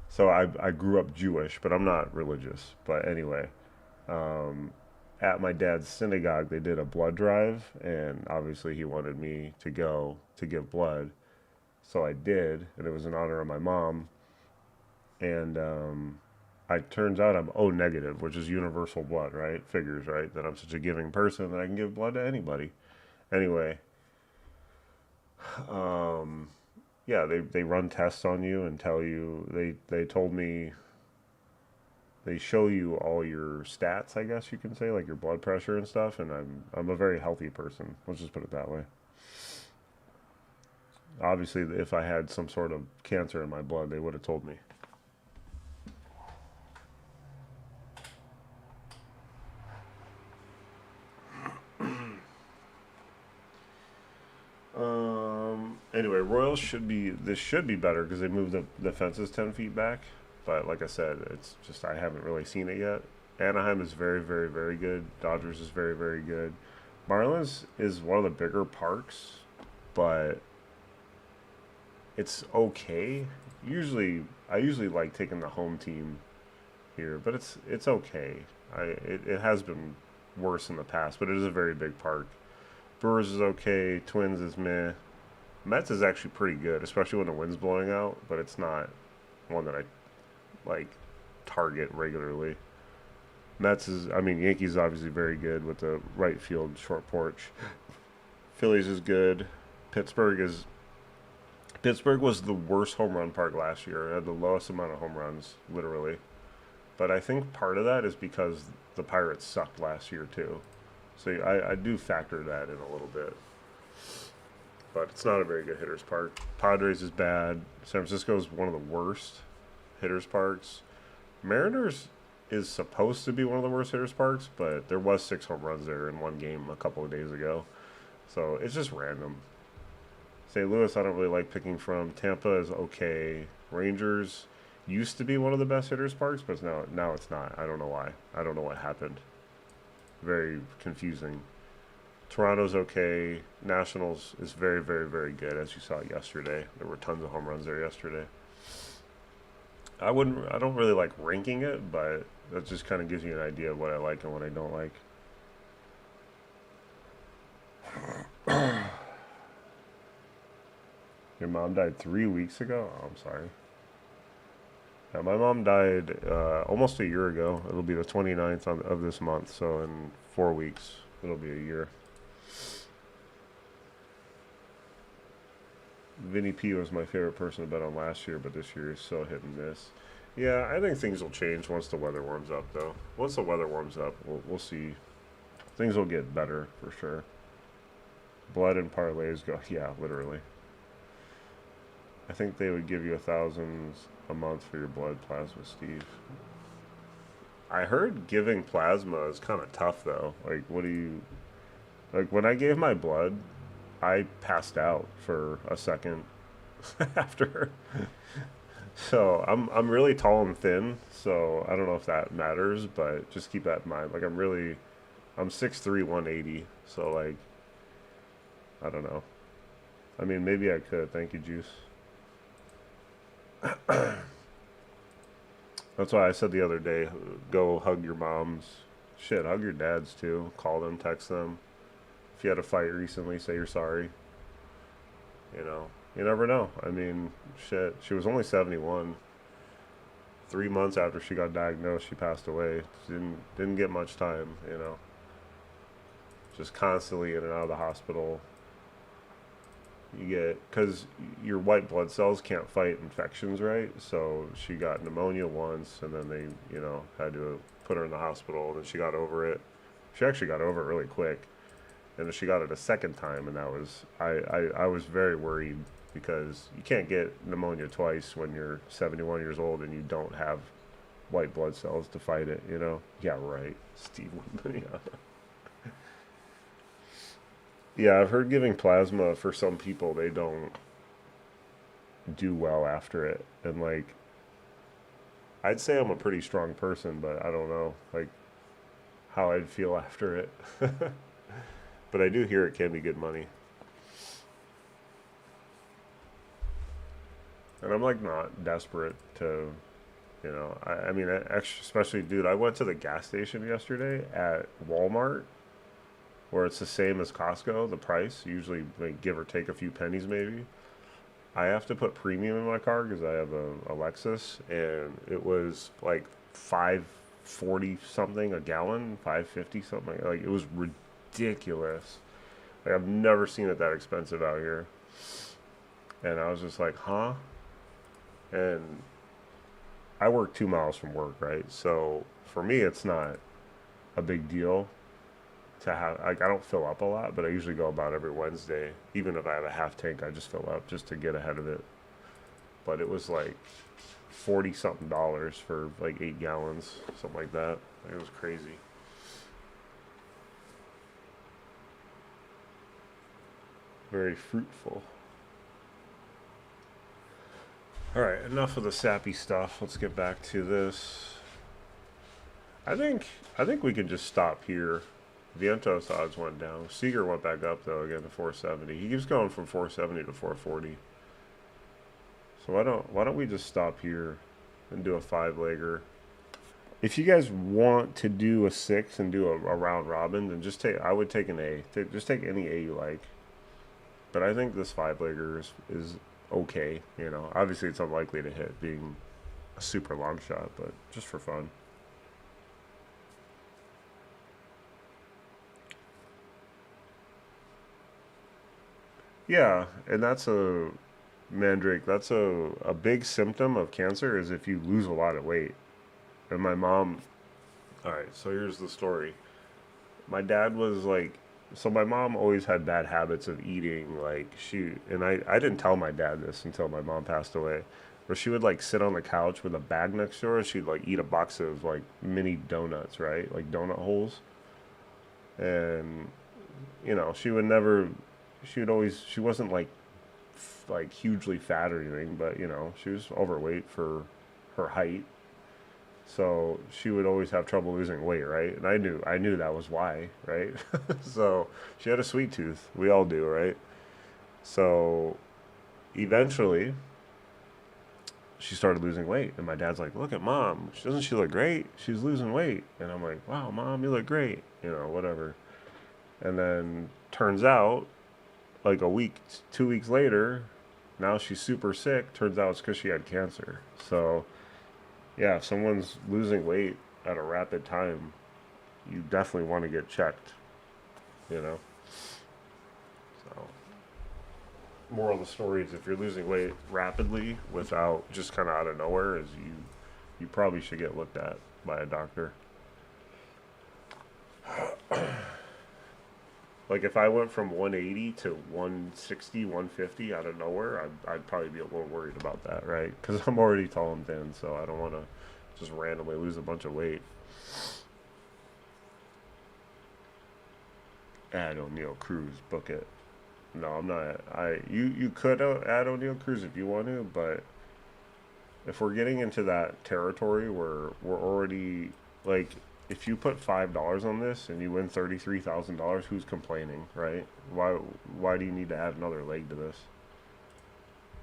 So I grew up Jewish, but I'm not religious. But anyway, um, at my dad's synagogue, they did a blood drive, and obviously he wanted me to go to give blood. So I did, and it was in honor of my mom. And I turns out I'm O negative, which is universal blood, right? Figures, right? That I'm such a giving person that I can give blood to anybody. Anyway, um, yeah, they run tests on you and tell you they told me they show you all your stats, I guess you can say, like your blood pressure and stuff, and I'm a very healthy person. Let's just put it that way. Obviously, if I had some sort of cancer in my blood, they would have told me. Anyway, Royals should be this should be better because they moved the fences 10 feet back. But like I said, it's just I haven't really seen it yet. Anaheim is very, very, very good. Dodgers is very, very good. Marlins is one of the bigger parks, but it's okay. I usually like taking the home team here, but it's okay. It has been worse in the past, but it is a very big park. Brewers is okay. Twins is meh. Mets is actually pretty good, especially when the wind's blowing out, but it's not one that I like target regularly. Yankees is obviously very good with the right field short porch. Phillies is good. Pittsburgh is Pittsburgh was the worst home run park last year. It had the lowest amount of home runs, literally. But I think part of that is because the Pirates sucked last year too. So I do factor that in a little bit. But it's not a very good hitters park. Padres is bad. San Francisco is one of the worst hitters parks. Mariners is supposed to be one of the worst hitters parks, but there was 6 home runs there in one game a couple of days ago. So it's just random. St. Louis, I don't really like picking from. Tampa is okay. Rangers used to be one of the best hitters parks, but now it's not. I don't know why. I don't know what happened. Very confusing. Toronto's okay. Nationals is very, very, very good, as you saw yesterday. There were tons of home runs there yesterday. I don't really like ranking it, but that just kind of gives you an idea of what I like and what I don't like. Your mom died 3 weeks ago? Oh, I'm sorry. Yeah, my mom died almost a year ago. It'll be the 29th of this month, so in 4 weeks, it'll be a year. Vinny P was my favorite person to bet on last year, but this year is so hit and miss. Yeah, I think things will change once the weather warms up, though. Once the weather warms up, we'll see. Things will get better for sure. Blood and parlays go. Yeah, literally. I think they would give you 1,000 a month for your blood plasma, Steve. I heard giving plasma is kind of tough though. Like, what do you like? When I gave my blood, I passed out for a second after. So I'm really tall and thin. So I don't know if that matters, but just keep that in mind. Like I'm 6'3", 180. So like I don't know. I mean, maybe I could. Thank you, Juice. That's why I said the other day, go hug your moms. Shit, hug your dads too. Call them, text them. If you had a fight recently, say you're sorry. You know, you never know. I mean, shit. She was only 71. 3 months after she got diagnosed, she passed away. Didn't get much time. You know, just constantly in and out of the hospital. You get because your white blood cells can't fight infections, right? So she got pneumonia once, and then they, had to put her in the hospital. And she got over it. She actually got over it really quick, and then she got it a second time, and that was I was very worried because you can't get pneumonia twice when you're 71 years old and you don't have white blood cells to fight it. Yeah, right, Steve. Yeah. Yeah, I've heard giving plasma for some people, they don't do well after it. And like, I'd say I'm a pretty strong person, but I don't know like how I'd feel after it. But I do hear it can be good money. And I'm like not desperate to, I mean, especially, dude, I went to the gas station yesterday at Walmart where it's the same as Costco, the price, usually like give or take a few pennies maybe. I have to put premium in my car because I have a Lexus, and it was like 540 something a gallon, 550 something. Like it was ridiculous. Like I've never seen it that expensive out here, and I was just like, huh? And I work 2 miles from work, right? So for me, it's not a big deal to have. Like I don't fill up a lot, but I usually go about every Wednesday. Even if I have a half tank, I just fill up just to get ahead of it. But it was like 40 something dollars for like 8 gallons, something like that. It was crazy. Very fruitful. All right, enough of the sappy stuff. Let's get back to this. I think I think we can just stop here. Vientos odds went down. Seager went back up though again to 470. He keeps going from 470 to 440. So why don't we just stop here and do a 5-legger? If you guys want to do a 6 and do a round robin, then I would take an A. Just take any A you like. But I think this 5-legger is okay. Obviously it's unlikely to hit, being a super long shot, but just for fun. Yeah, and that's a Mandrake. That's a big symptom of cancer is if you lose a lot of weight. And my mom. All right, so here's the story. My dad was like, so my mom always had bad habits of eating. Like and I didn't tell my dad this until my mom passed away. Where she would like sit on the couch with a bag next to her and she'd like eat a box of like mini donuts, right? Like donut holes. And she would never, she wasn't like hugely fat or anything, but she was overweight for her height. So she would always have trouble losing weight, right? And I knew that was why, right? So she had a sweet tooth. We all do, right? So eventually she started losing weight, and my dad's like, "Look at mom. Doesn't she look great? She's losing weight." And I'm like, "Wow, mom, you look great." Whatever. And then turns out, like a week, 2 weeks later, now she's super sick. Turns out it's because she had cancer. So yeah, if someone's losing weight at a rapid time, you definitely want to get checked, you know? Moral of the story is if you're losing weight rapidly without just kind of out of nowhere, is you probably should get looked at by a doctor. Like if I went from 180 to 160, 150 out of nowhere, I'd probably be a little worried about that, right? Because I'm already tall and thin, so I don't want to just randomly lose a bunch of weight. Add O'Neal Cruz, book it. No, I'm not. You could add O'Neal Cruz if you want to, but if we're getting into that territory where we're already like, if you put $5 on this and you win $33,000, who's complaining, right? Why do you need to add another leg to this?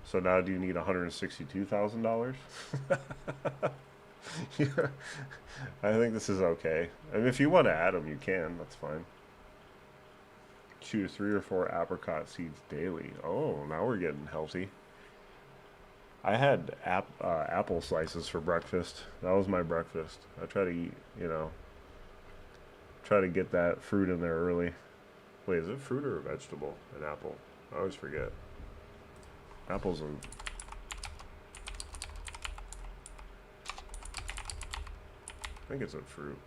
So now do you need $162,000? Yeah, I think this is okay. I mean, if you want to add them, you can. That's fine. Choose 3 or 4 apricot seeds daily. Oh, now we're getting healthy. I had apple slices for breakfast. That was my breakfast. I try to eat, try to get that fruit in there early. Wait, is it fruit or a vegetable? An apple. I always forget. Apples and... I think it's a fruit.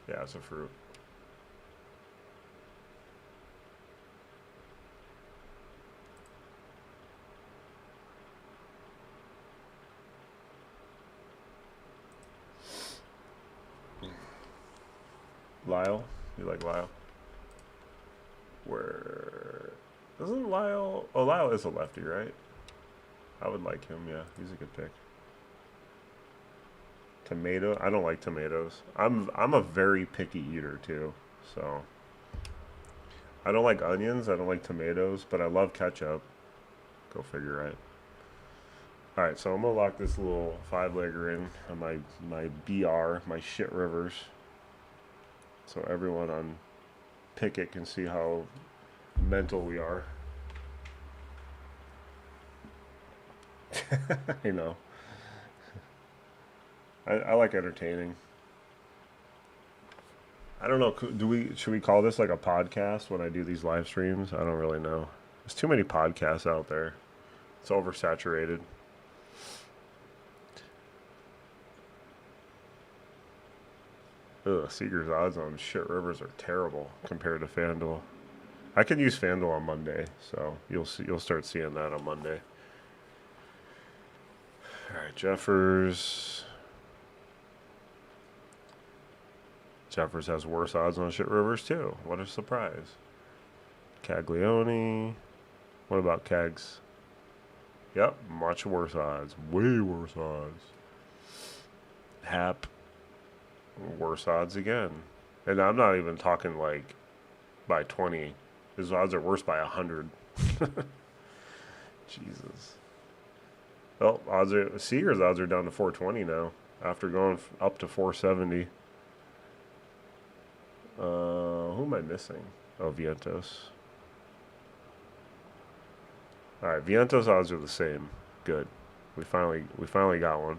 Yeah, it's a fruit. Lyle? You like Lyle? Where... Isn't Lyle... Oh, Lyle is a lefty, right? I would like him, yeah. He's a good pick. Tomato? I don't like tomatoes. I'm a very picky eater, too. So... I don't like onions. I don't like tomatoes. But I love ketchup. Go figure, right? Alright, so I'm going to lock this little 5-legger in on my BR, my shit rivers. So everyone on Picket can see how mental we are. I know. I like entertaining. I don't know. Should we call this like a podcast when I do these live streams? I don't really know. There's too many podcasts out there. It's oversaturated. Ugh, Seeger's odds on shit rivers are terrible compared to FanDuel. I could use FanDuel on Monday, so you'll start seeing that on Monday. All right, Jeffers. Jeffers has worse odds on shit rivers too. What a surprise. Caglione. What about Cags? Yep, much worse odds. Way worse odds. Hap. Worse odds again. And I'm not even talking like by 20. His odds are worse by 100. Jesus. Well, Seager's odds are down to 420 now after going up to 470. Who am I missing? Oh, Vientos. All right, Vientos odds are the same. Good. We finally got one.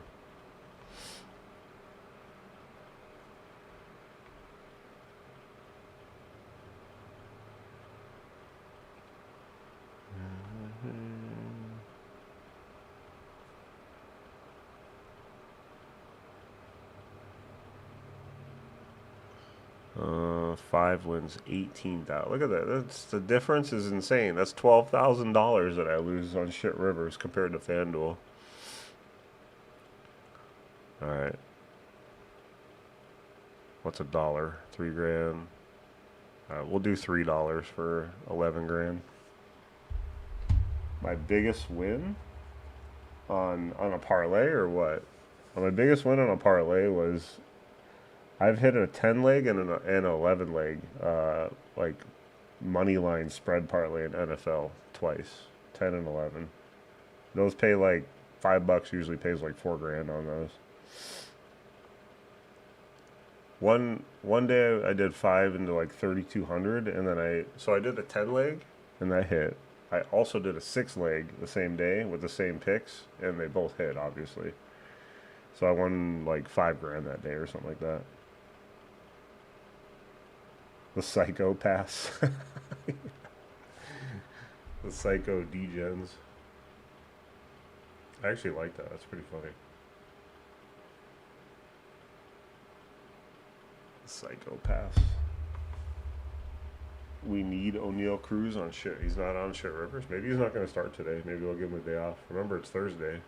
Five wins, 18,000. Look at that. The difference is insane. That's $12,000 that I lose on shit rivers compared to FanDuel. All right. What's a dollar? $3 grand. We'll do $3 for 11 grand. My biggest win on a parlay or what? My biggest win on a parlay was I've hit a 10 leg and an 11 leg like money line spread parlay in NFL twice, 10 and 11. Those pay like $5. Usually pays like $4 grand on those. One day I did 5 into like 3,200, and then I did the 10 leg and that hit. I also did a 6 leg the same day with the same picks, and they both hit obviously. So I won like $5 grand that day or something like that. The Psycho Pass. The Psycho Degens. I actually like that. That's pretty funny. The Psycho Pass. We need O'Neal Cruz on shit. He's not on shit Rivers. Maybe he's not going to start today. Maybe we'll give him a day off. Remember, it's Thursday.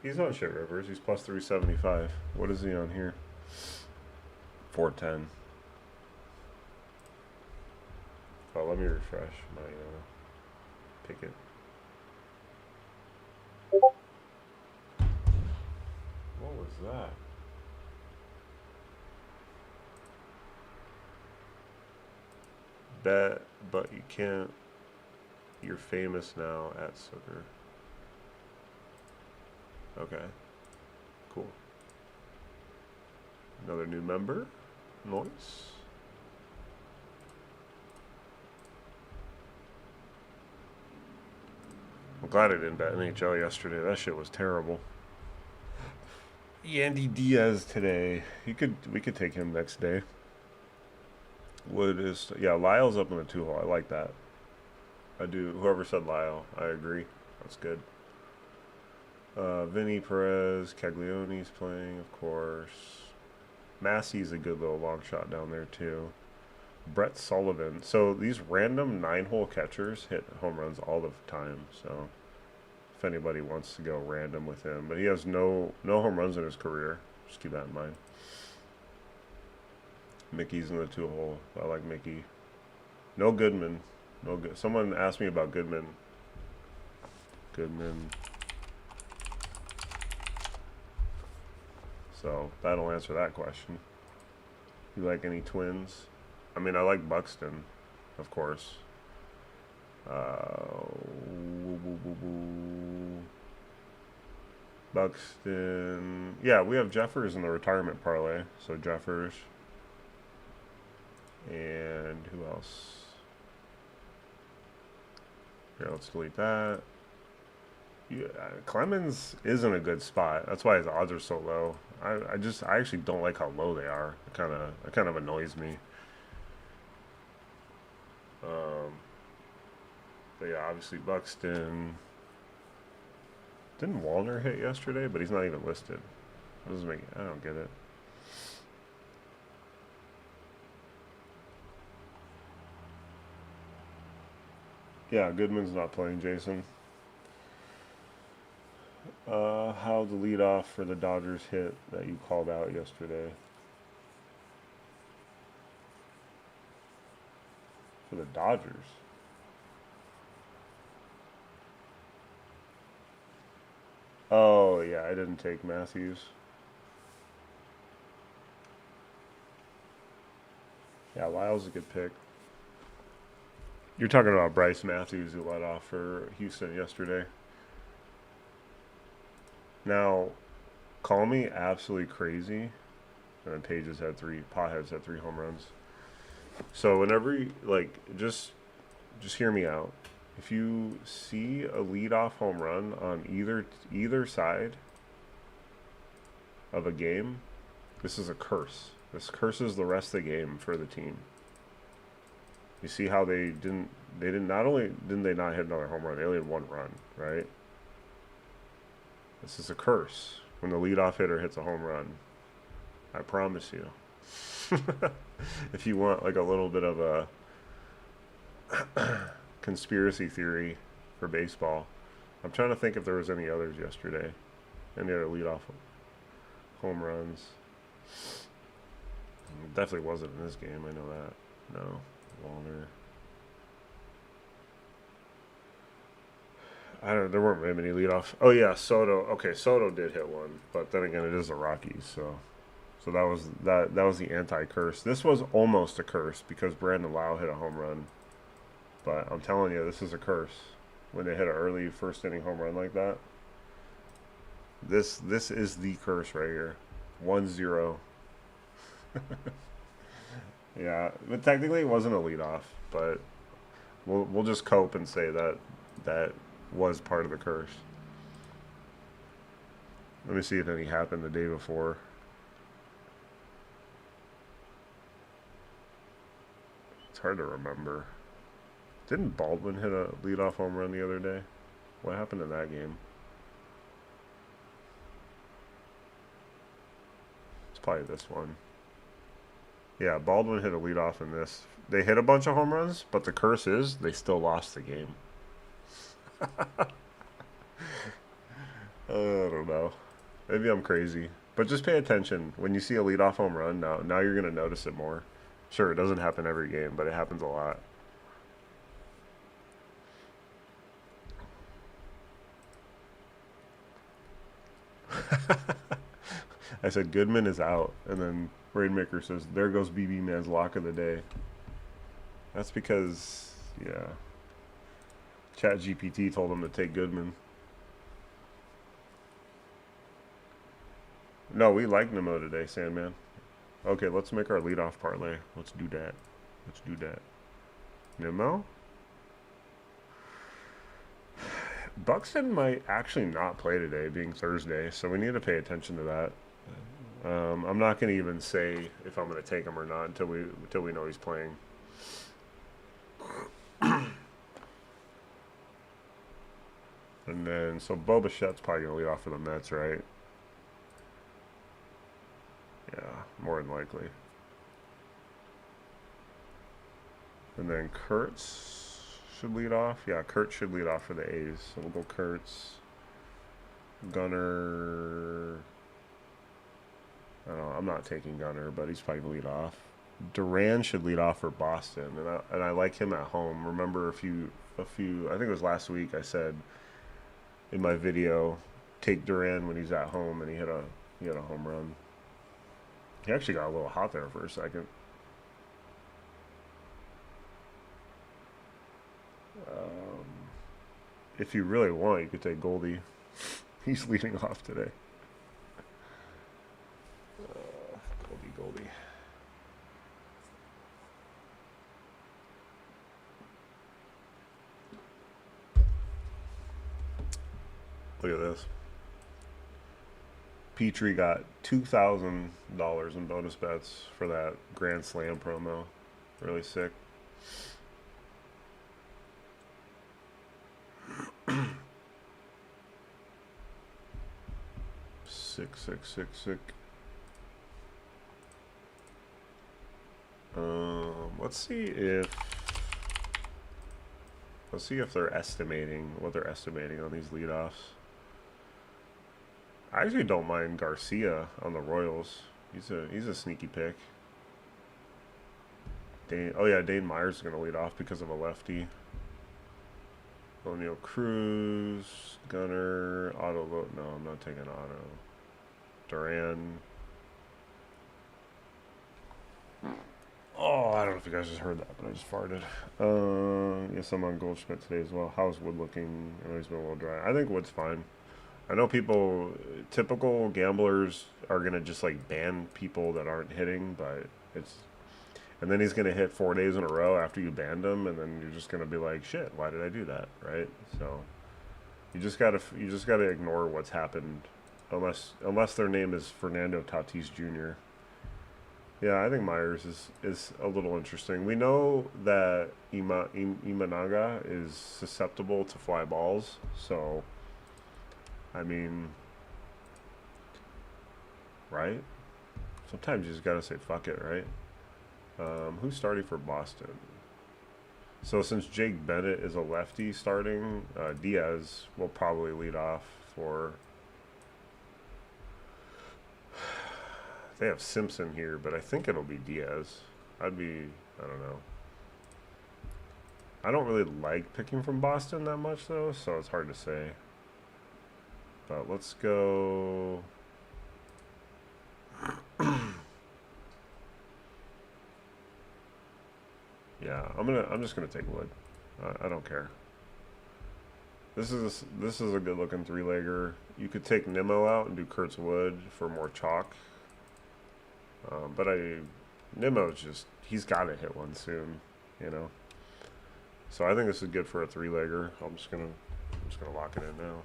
He's on shit Rivers. He's plus 375. What is he on here? 410. Oh, let me refresh my picket. What was that? Bet, but you can't. You're famous now at Sugar. Okay. Cool. Another new member. Nice. I'm glad I didn't bet NHL yesterday. That shit was terrible. Yandy Diaz today. We could take him next day. Wood is Lyle's up in the 2-hole. I like that. I do. Whoever said Lyle, I agree. That's good. Vinny Perez, Caglione's playing, of course. Massey's a good little long shot down there too. Brett Sullivan. So these random 9-hole catchers hit home runs all the time. So if anybody wants to go random with him, but he has no home runs in his career. Just keep that in mind. Mickey's in the 2-hole. I like Mickey. No Goodman. No good. Someone asked me about Goodman. So that'll answer that question. You like any Twins? I mean, I like Buxton, of course. Buxton. Yeah, we have Jeffers in the retirement parlay. So Jeffers. And who else? Here, let's delete that. Yeah, Clemens is in a good spot. That's why his odds are so low. I actually don't like how low they are. It kind of annoys me. But yeah, obviously Buxton. Didn't Wallner hit yesterday? But he's not even listed. That doesn't make. I don't get it. Yeah, Goodman's not playing, Jason. How the leadoff for the Dodgers hit that you called out yesterday? For the Dodgers? Oh, yeah, I didn't take Matthews. Yeah, Lyle's a good pick. You're talking about Bryce Matthews, who led off for Houston yesterday. Now, call me absolutely crazy. And then Potheads had 3 home runs. So whenever you, just hear me out. If you see a leadoff home run on either side of a game, this is a curse. This curses the rest of the game for the team. You see how they not only didn't they not hit another home run, they only had 1 run, right? This is a curse when the leadoff hitter hits a home run. I promise you. If you want like a little bit of a conspiracy theory for baseball, I'm trying to think if there was any others yesterday. Any other leadoff home runs. Definitely wasn't in this game, I know that. No. Wallner. There weren't very many leadoff. Oh yeah, Soto. Okay, Soto did hit one, but then again, it is the Rockies, so that was the anti-curse. This was almost a curse because Brandon Lau hit a home run, but I'm telling you, this is a curse when they hit an early first inning home run like that. This is the curse right here, 1-0. Yeah, but technically it wasn't a leadoff, but we'll just cope and say that was part of the curse. Let me see if any happened the day before. hard to remember. Didn't Baldwin hit a leadoff home run the other day? What happened in that game? It's probably this one. Yeah, Baldwin hit a leadoff in this. They hit a bunch of home runs, but the curse is they still lost the game. I don't know. Maybe I'm crazy. But just pay attention. When you see a leadoff home run, now you're going to notice it more. Sure, it doesn't happen every game, but it happens a lot. I said Goodman is out, and then Rainmaker says, there goes BB Man's lock of the day. That's because, yeah, ChatGPT told him to take Goodman. No, we like Nemo today, Sandman. Okay, let's make our leadoff parlay. Let's do that. Let's do that. Nemo? Buxton might actually not play today, being Thursday, so we need to pay attention to that. I'm not going to even say if I'm going to take him or not until we know he's playing. And then, so Bo Bichette's probably going to lead off for the Mets, right? Yeah, more than likely. And then Kurtz should lead off. Yeah, Kurtz should lead off for the A's. So we'll go Kurtz. Gunner. I don't know, I'm not taking Gunner, but he's probably going to lead off. Duran should lead off for Boston, and I like him at home. Remember a few, I think it was last week, I said in my video, take Duran when he's at home, and he hit a home run. He actually got a little hot there for a second. If you really want, you could take Goldie. He's leading off today. Goldie. Look at this. Petrie got $2,000 in bonus bets for that Grand Slam promo. Really sick. Sick. Let's see if they're estimating what they're estimating on these leadoffs. I actually don't mind Garcia on the Royals. He's a sneaky pick. Dane Myers is going to lead off because of a lefty. O'Neal Cruz, Gunner, Otto vote. No, I'm not taking Otto. Duran. Oh, I don't know if you guys just heard that, but I just farted. Yes, I'm on Goldschmidt today as well. How's Wood looking? I know he's been a little dry. I think Wood's fine. I know typical gamblers are going to just like ban people that aren't hitting, but and then he's going to hit 4 days in a row after you banned him, and then you're just going to be like, shit, why did I do that, right? So you just gotta ignore what's happened, unless their name is Fernando Tatis Jr. Yeah, I think Myers is a little interesting. We know that Imanaga is susceptible to fly balls, so I mean, right? Sometimes you just gotta say fuck it, right? Who's starting for Boston? So since Jake Bennett is a lefty starting, Diaz will probably lead off for. They have Simpson here, but I think it'll be Diaz. I don't know. I don't really like picking from Boston that much, though, so it's hard to say. But let's go. Yeah, I'm just gonna take Wood. I don't care. This is a good looking 3-legger. You could take Nimmo out and do Kurtz Wood for more chalk. But Nimmo's he's got to hit one soon, you know. So I think this is good for a 3-legger. I'm just gonna lock it in now.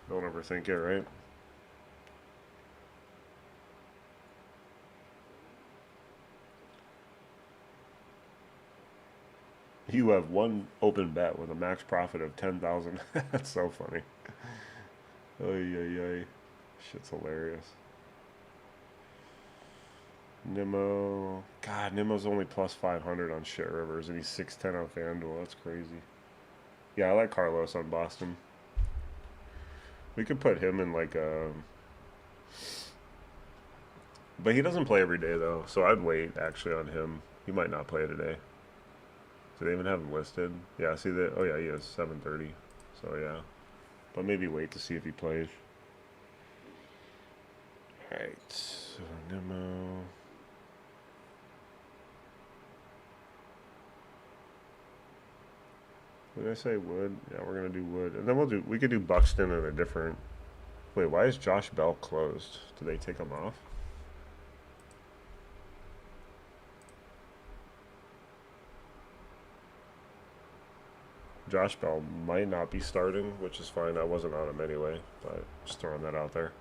Don't overthink it, right? You have one open bet with a max profit of 10,000. That's so funny. Oy, oy, oy. Shit's hilarious. Nimmo. God, Nimmo's only plus 500 on Shit Rivers, and he's 610 on FanDuel. That's crazy. Yeah, I like Carlos on Boston. We could put him in like a. But he doesn't play every day, though, so I'd wait actually on him. He might not play today. Do they even have him listed? Yeah, see that? Oh, yeah, he is 7:30. So, yeah. But maybe wait to see if he plays. Alright. So, Nimmo. Did I say Wood? Yeah, we're gonna do Wood, and then we could do Buxton in a different. Wait, why is Josh Bell closed? Did they take him off? Josh Bell might not be starting, which is fine. I wasn't on him anyway, but just throwing that out there.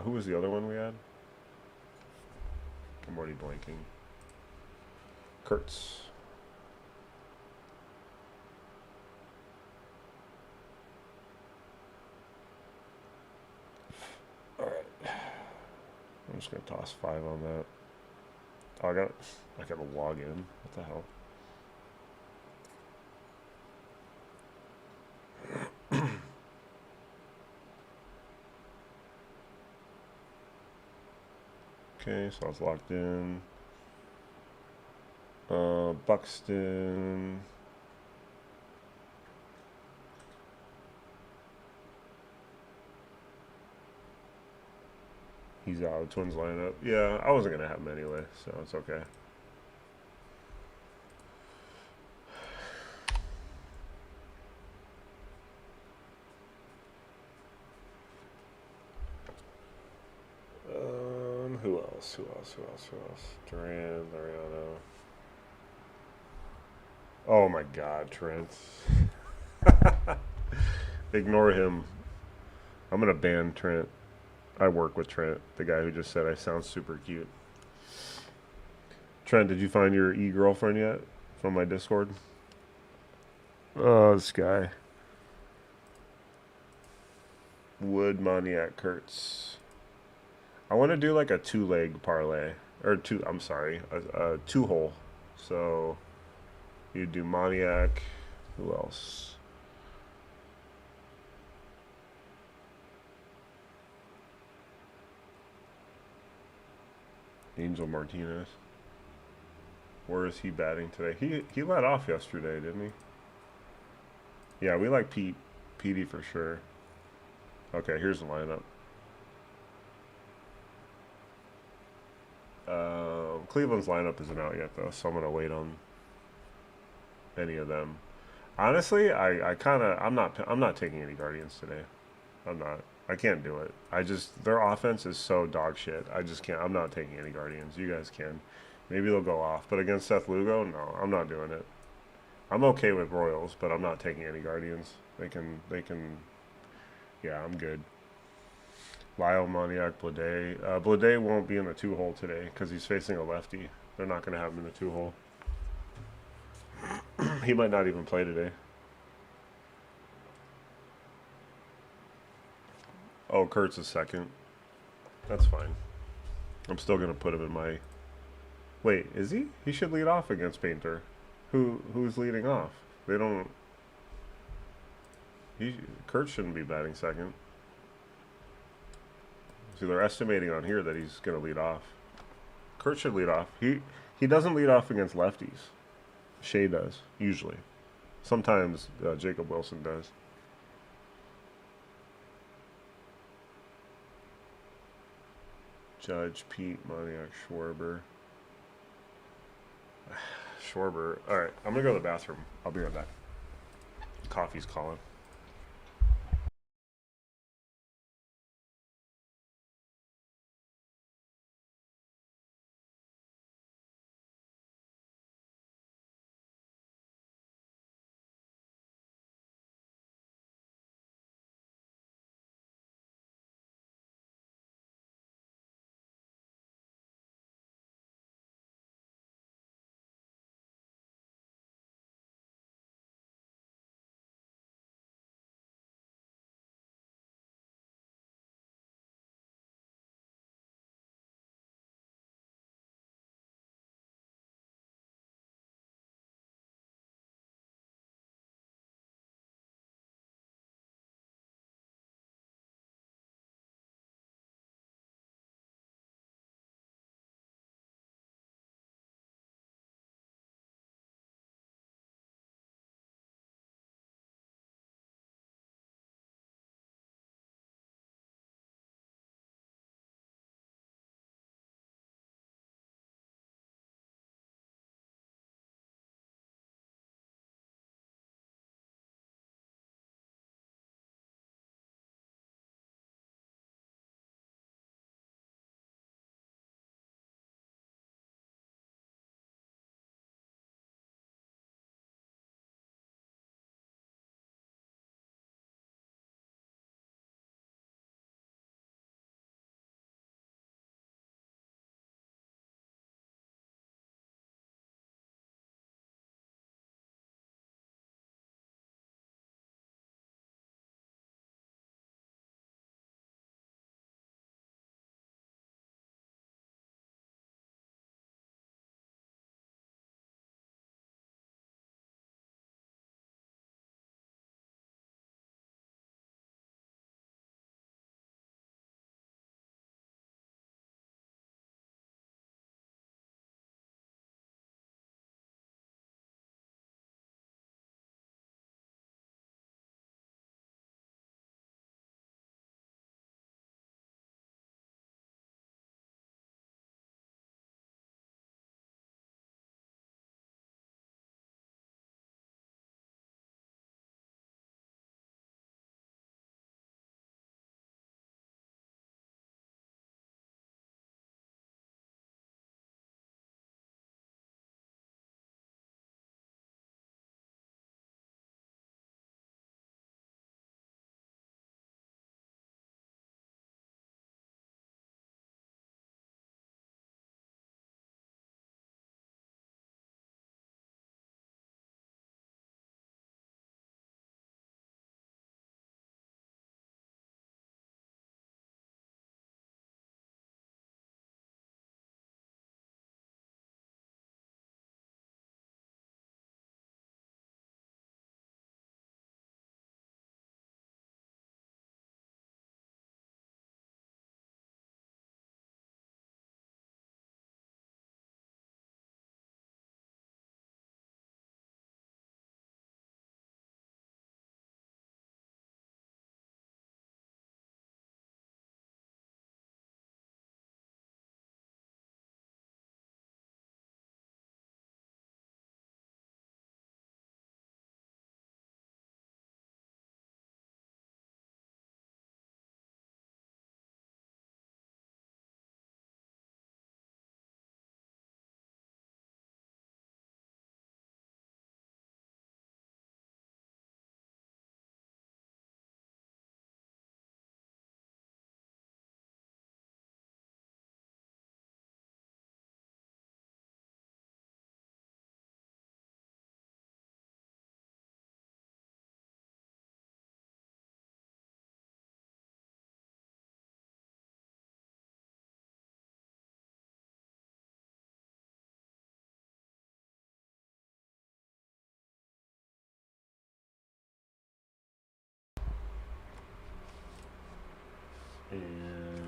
Who was the other one we had? I'm already blanking. Kurtz. Alright. I'm just gonna toss 5 on that. Oh, I gotta log in. What the hell? Okay, so I was locked in. Buxton. He's out of Twins lineup. Yeah, I wasn't gonna have him anyway, so it's okay. Who else? Who else? Who else? Who else? Duran, Lariano. Oh my God, Trent. Ignore him. I'm gonna ban Trent. I work with Trent, the guy who just said I sound super cute. Trent, did you find your e-girlfriend yet from my Discord? Oh, this guy. Wood, Moniak, Kurtz. I want to do like a 2-leg parlay. Or two, I'm sorry, a 2-hole. So you do Moniak. Who else? Angel Martinez. Where is he batting today? He let off yesterday, didn't he? Yeah, we like Petey for sure. Okay, here's the lineup. Cleveland's lineup isn't out yet though, so I'm gonna wait on any of them. Honestly, I'm not taking any Guardians today. I'm not. I can't do it. Their offense is so dog shit. I just can't. I'm not taking any Guardians. You guys can. Maybe they'll go off, but against Seth Lugo, no, I'm not doing it. I'm okay with Royals, but I'm not taking any Guardians. They can. Yeah, I'm good. Lyle, Moniak, Blade. Blade won't be in the 2-hole today because he's facing a lefty. They're not going to have him in the 2-hole. He might not even play today. Oh, Kurtz is second. That's fine. I'm still going to put him in my... Wait, is he? He should lead off against Painter. Who's leading off? They don't... Kurtz shouldn't be batting second. See, they're estimating on here that he's going to lead off. Kurtz should lead off. He doesn't lead off against lefties. Shea does, usually. Sometimes Jacob Wilson does. Judge, Pete, Moniak, Schwarber. Schwarber. All right, I'm going to go to the bathroom. I'll be right back. Coffee's calling.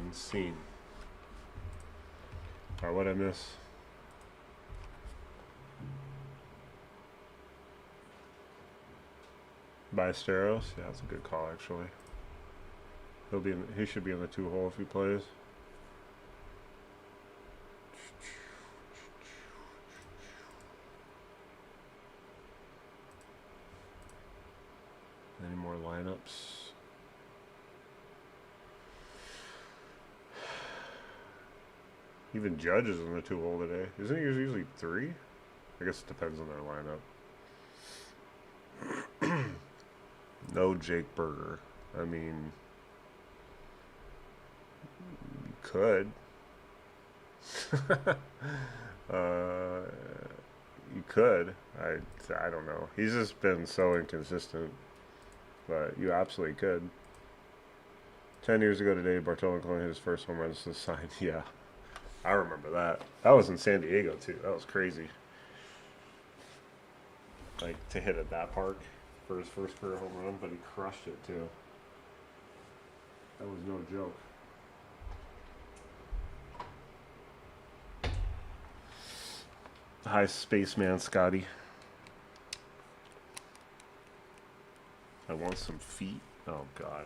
insane. Alright, what'd I miss? Ballesteros? Yeah, that's a good call, actually. He should be in the 2-hole if he plays. Any more lineups? Even Judge is in the 2-hole today. Isn't he usually 3? I guess it depends on their lineup. No Jake Berger. I mean, you could. You could. I don't know. He's just been so inconsistent. But you absolutely could. 10 years ago today, Bartolo Colon hit his first home run since signed. Yeah. I remember that. That was in San Diego, too. That was crazy. Like, to hit at that park for his first career home run, but he crushed it, too. That was no joke. Hi, spaceman Scotty. I want some feet. Oh, God.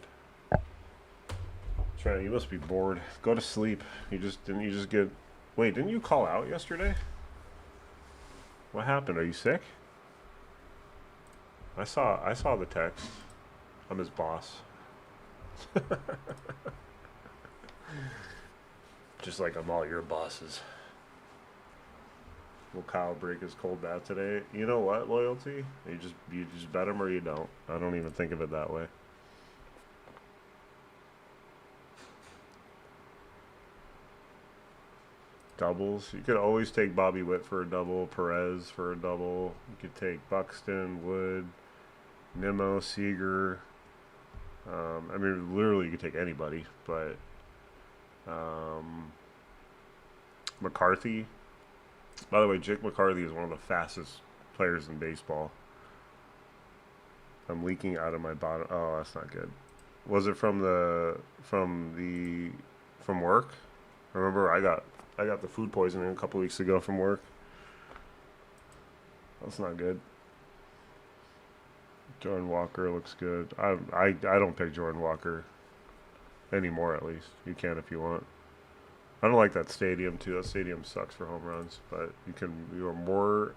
Trent, you must be bored. Go to sleep. Didn't you just get... Wait, didn't you call out yesterday? What happened? Are you sick? I saw the text. I'm his boss. Just like I'm all your bosses. Will Kyle break his cold bat today? You know what, Loyalty? You just bet him or you don't. I don't even think of it that way. Doubles. You could always take Bobby Witt for a double, Perez for a double. You could take Buxton, Wood, Nimmo, Seager. I mean, literally, you could take anybody, but McCarthy. By the way, Jake McCarthy is one of the fastest players in baseball. I'm leaking out of my bottom. Oh, that's not good. Was it from work? Remember, I got the food poisoning a couple weeks ago from work. That's not good. Jordan Walker looks good. I don't pick Jordan Walker anymore, at least. You can if you want. I don't like that stadium, too. That stadium sucks for home runs, but you are more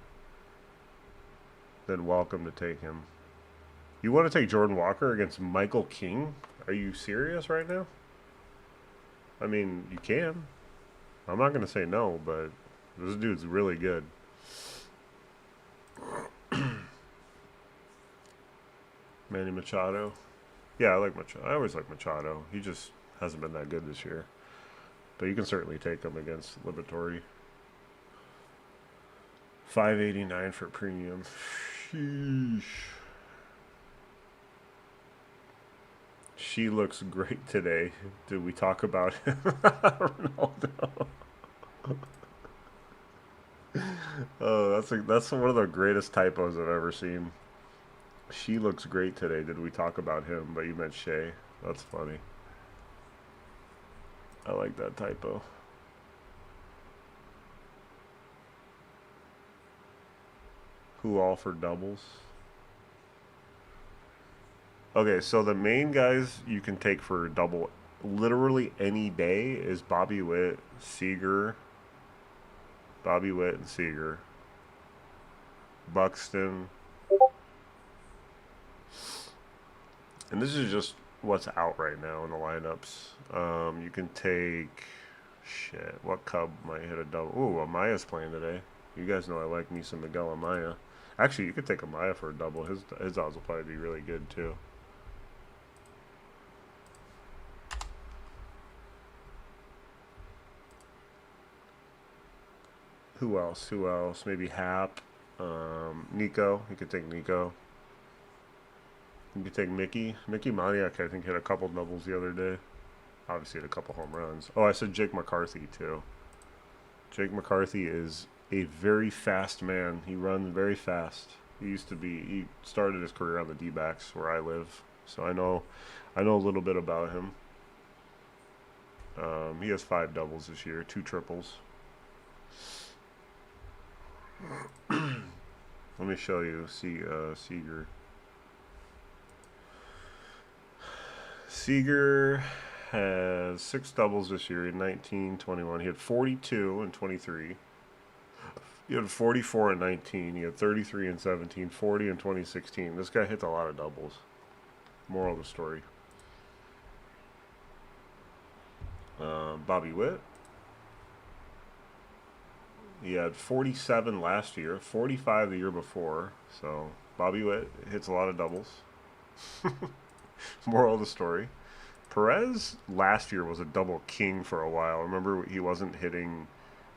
than welcome to take him. You want to take Jordan Walker against Michael King? Are you serious right now? I mean, you can. I'm not going to say no, but this dude's really good. Manny Machado. Yeah, I like Machado. I always like Machado. He just hasn't been that good this year. But you can certainly take him against Liberatore. $5.89 for premium. Sheesh. She looks great today. Did we talk about him? Ronaldo. Oh, that's one of the greatest typos I've ever seen. She looks great today. Did we talk about him? But you meant Shay. That's funny. I like that typo. Who all for doubles? Okay, so the main guys you can take for double literally any day is Bobby Witt, Seager, Buxton. And this is just what's out right now in the lineups. You can take... Shit, what Cub might hit a double? Ooh, Amaya's playing today. You guys know I like me some Miguel Amaya. Actually, you could take Amaya for a double. His odds will probably be really good, too. Who else? Maybe Hap. Nico. You could take Nico. You could take Mickey. Mickey Moniak, I think, hit a couple doubles the other day. Obviously, hit a couple home runs. Oh, I said Jake McCarthy, too. Jake McCarthy is a very fast man. He runs very fast. He started his career on the D-backs where I live. So I know a little bit about him. He has 5 doubles this year, 2 triples. Let me show you. Seager. Seager has 6 doubles this year in 19, 21. He had 42 and 23. He had 44 and 19. He had 33 and 17, 40 and 2016. This guy hits a lot of doubles. Moral of the story. Bobby Witt. He had 47 last year, 45 the year before. So Bobby Witt hits a lot of doubles. Moral of the story. Perez last year was a double king for a while. Remember, he wasn't hitting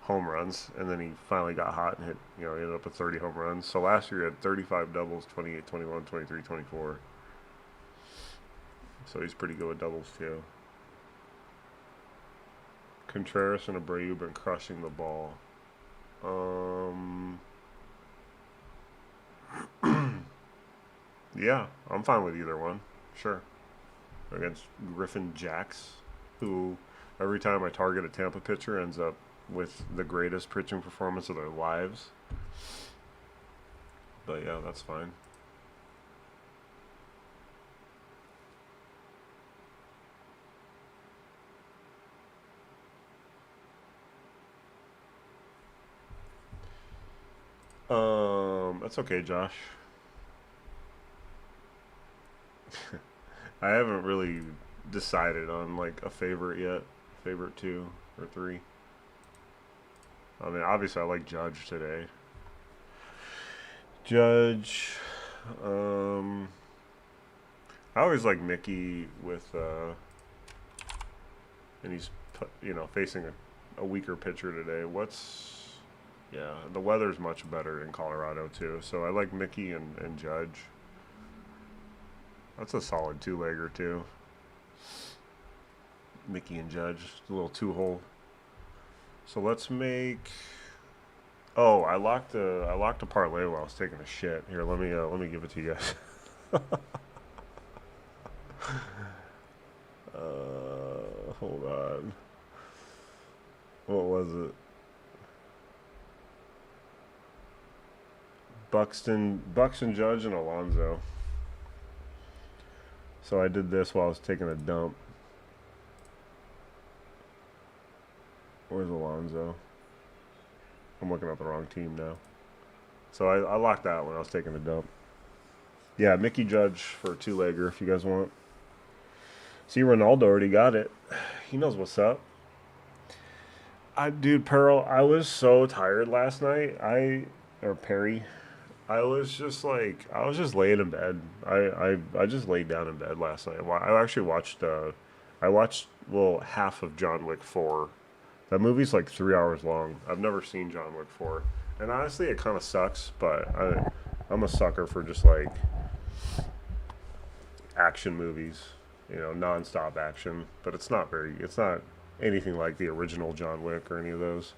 home runs, and then he finally got hot and hit, he ended up with 30 home runs. So last year he had 35 doubles, 28, 21, 23, 24. So he's pretty good with doubles too. Contreras and Abreu been crushing the ball. Yeah, I'm fine with either one. Sure. Against Griffin Jacks, who every time I target a Tampa pitcher ends up with the greatest pitching performance of their lives. But yeah, that's fine. That's okay, Josh. I haven't really decided on like a favorite yet. Favorite 2 or 3. I mean, obviously I like Judge today. Judge. I always like Mickey with, and he's facing a weaker pitcher today. Yeah, the weather's much better in Colorado too. So I like Mickey and Judge. That's a solid 2-legger too. Mickey and Judge, a little 2-hole. So let's make. Oh, I locked a parlay while I was taking a shit. Here, let me give it to you guys. Hold on. What was it? Buxton, Judge, and Alonso. So I did this while I was taking a dump. Where's Alonso? I'm looking at the wrong team now. So I locked that when I was taking a dump. Yeah, Mickey Judge for a 2-legger if you guys want. See, Ronaldo already got it. He knows what's up. Dude, Pearl, I was so tired last night. Or Perry, I was just laying in bed. I just laid down in bed last night. I actually watched half of John Wick 4. That movie's like 3 hours long. I've never seen John Wick 4. And honestly, it kind of sucks, but I'm a sucker for just like action movies, non-stop action. But it's not anything like the original John Wick or any of those.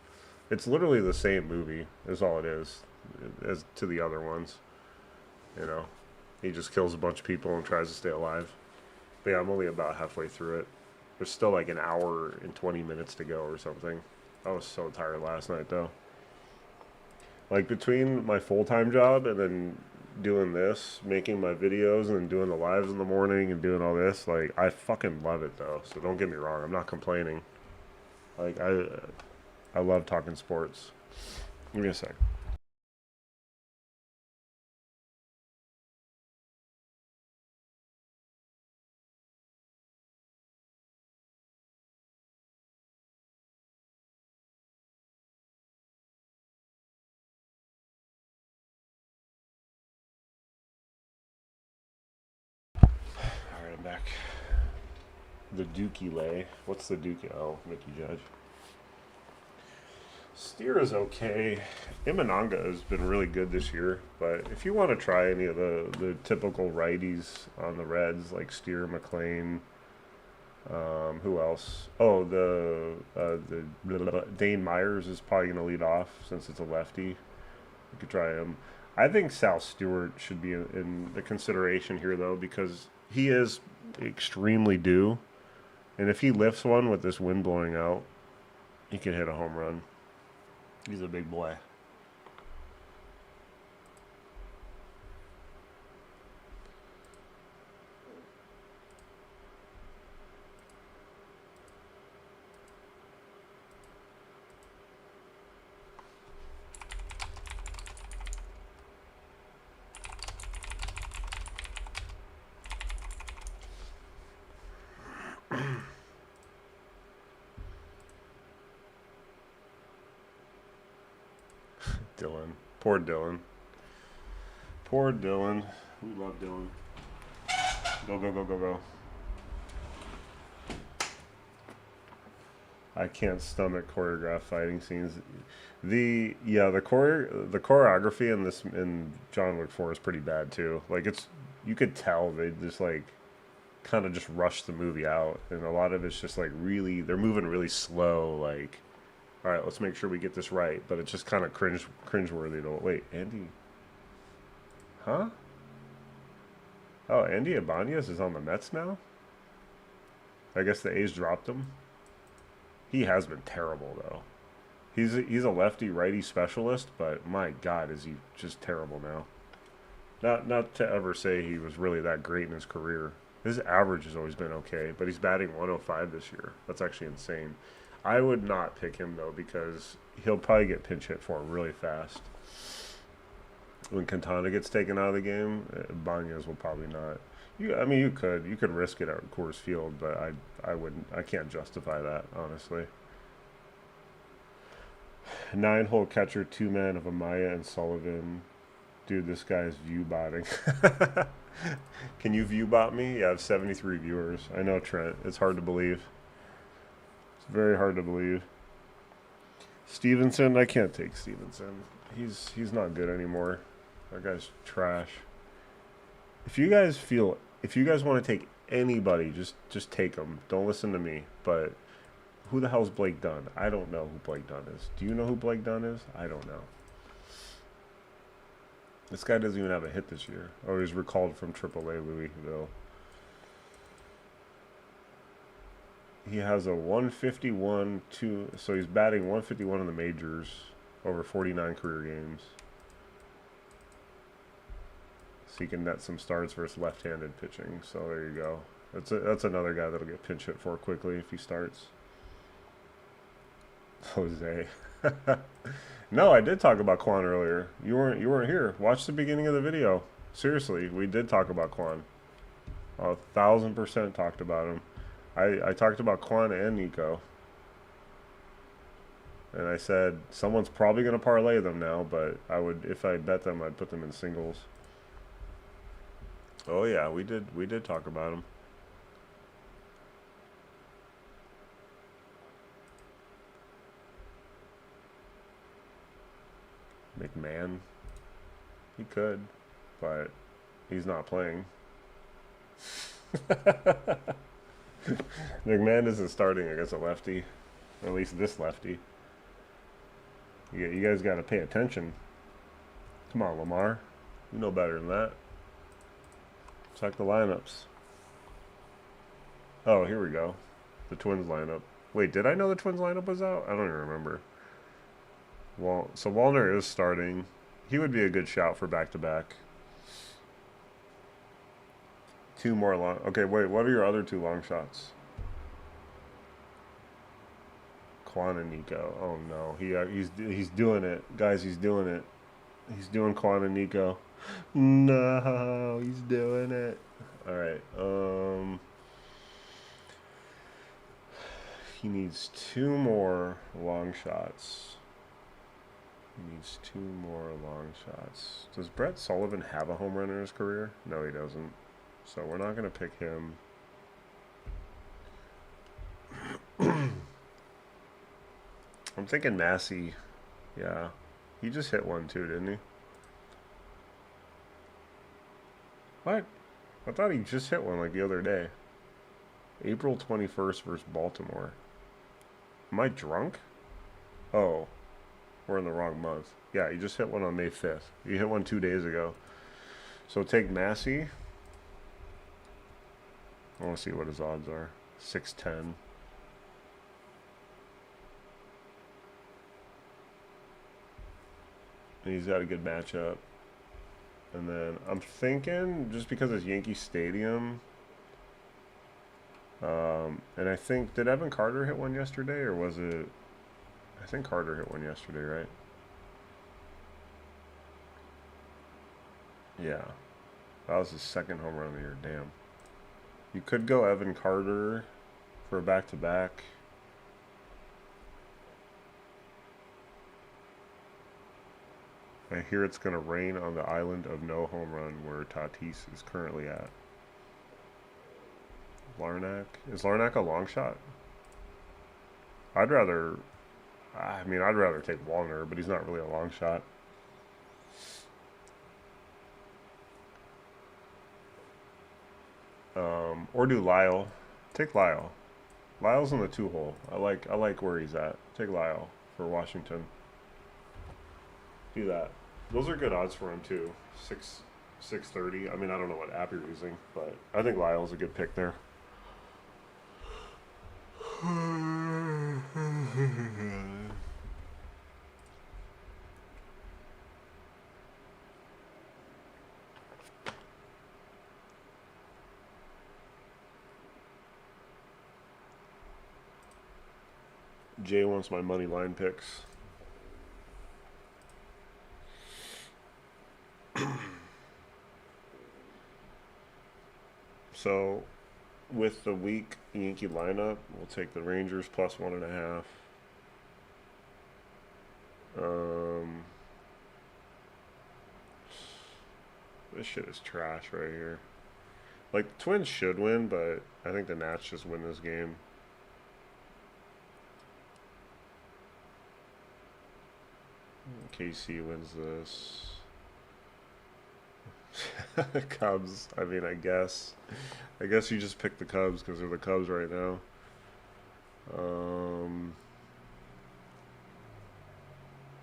It's literally the same movie is all it is as to the other ones. He just kills a bunch of people and tries to stay alive. But yeah, I'm only about halfway through it. There's still like an hour and 20 minutes to go or something. I was so tired last night though. Like between my full-time job and then doing this, making my videos and then doing the lives in the morning and doing all this, like I fucking love it though. So don't get me wrong, I'm not complaining. Like I love talking sports. Give me a sec. All right, I'm back. The Dookie lay. What's the Dookie? Oh, Mickey Judge. Steer is okay. Imananga has been really good this year, but if you want to try any of the typical righties on the Reds, like Steer, McLean, who else? Oh, the Dane Myers is probably going to lead off since it's a lefty. You could try him. I think Sal Stewart should be in the consideration here, though, because he is extremely due. And if he lifts one with this wind blowing out, he could hit a home run. He's a big boy. Dylan. Poor Dylan. Poor Dylan. We love Dylan. Go, go, go, go, go. I can't stomach choreographed fighting scenes. The choreography in John Wick 4 is pretty bad too. Like you could tell they just like kind of just rushed the movie out, and a lot of it's just like really they're moving really slow. Like, all right, let's make sure we get this right, but it's just kind of cringeworthy. To wait, Andy, huh? Oh, Andy Ibanez is on the Mets now. I guess the A's dropped him. He has been terrible though. He's a lefty righty specialist, but my God, is he just terrible now. Not to ever say he was really that great in his career. His average has always been okay, but he's batting 105 this year. That's actually insane. I would not pick him though because he'll probably get pinch hit for really fast. When Quintana gets taken out of the game, Ibanez will probably not. I mean, you could risk it at Coors Field, but I wouldn't. I can't justify that honestly. 9-hole catcher, 2-man of Amaya and Sullivan. Dude, this guy's view botting. Can you view bot me? Yeah, I have 73 viewers. I know, Trent. It's hard to believe. It's very hard to believe. Stevenson, I can't take Stevenson. He's not good anymore. That guy's trash. If you guys want to take anybody, just take them. Don't listen to me. But who the hell's Blake Dunn? I don't know who Blake Dunn is. Do you know who Blake Dunn is? I don't know. This guy doesn't even have a hit this year. Oh, he's recalled from AAA Louisville. He has a 151, so he's batting 151 in the majors over 49 career games. So he can net some starts versus left-handed pitching. So there you go. That's another guy that'll get pinch hit for quickly if he starts. Jose. No, I did talk about Quan earlier. You weren't here. Watch the beginning of the video. Seriously, we did talk about Quan. 1,000% talked about him. I talked about Quan and Nico. And I said someone's probably going to parlay them now, but if I bet them, I'd put them in singles. Oh yeah, we did talk about him. McMahon, he could, but he's not playing. McMahon isn't starting against a lefty, or at least this lefty. You guys got to pay attention. Come on, Lamar, you know better than that. Check the lineups. Oh, here we go. The Twins lineup. Wait, did I know the Twins lineup was out? I don't even remember. So Wallner is starting. He would be a good shout for back-to-back. Two more long... Okay, wait, what are your other two long shots? Quan and Nico. Oh, no. He's doing it. Guys, he's doing it. He's doing Quan and Nico. No, he's doing it. All right. He needs two more long shots. Does Brett Sullivan have a home run in his career? No, he doesn't. So we're not going to pick him. I'm thinking Massey. Yeah. He just hit one too, didn't he? What? I thought he just hit one like the other day. April 21st versus Baltimore. Am I drunk? Oh. We're in the wrong month. Yeah, he just hit one on May 5th. He hit one 2 days ago. So take Massey. I want to see what his odds are. 6'10". And he's got a good matchup. And then I'm thinking, just because it's Yankee Stadium, and I think, did Evan Carter hit one yesterday, or was it? I think Carter hit one yesterday, right? Yeah, that was his second home run of the year. Damn. You could go Evan Carter for a back-to-back. I hear it's going to rain on the island of no home run where Tatis is currently at. Larnack? Is Larnack a long shot? I'd rather take Walner, but he's not really a long shot. Or do Lyle. Take Lyle. Lyle's in the 2-hole. I like where he's at. Take Lyle for Washington. Do that. Those are good odds for him too. 630. I mean, I don't know what app you're using, but I think Lyle's a good pick there. Jay wants my money line picks. So, with the weak Yankee lineup, we'll take the Rangers plus 1.5. This shit is trash right here. Like, the Twins should win, but I think the Nats just win this game. KC wins this. Cubs. I mean, I guess you just pick the Cubs because they're the Cubs right now.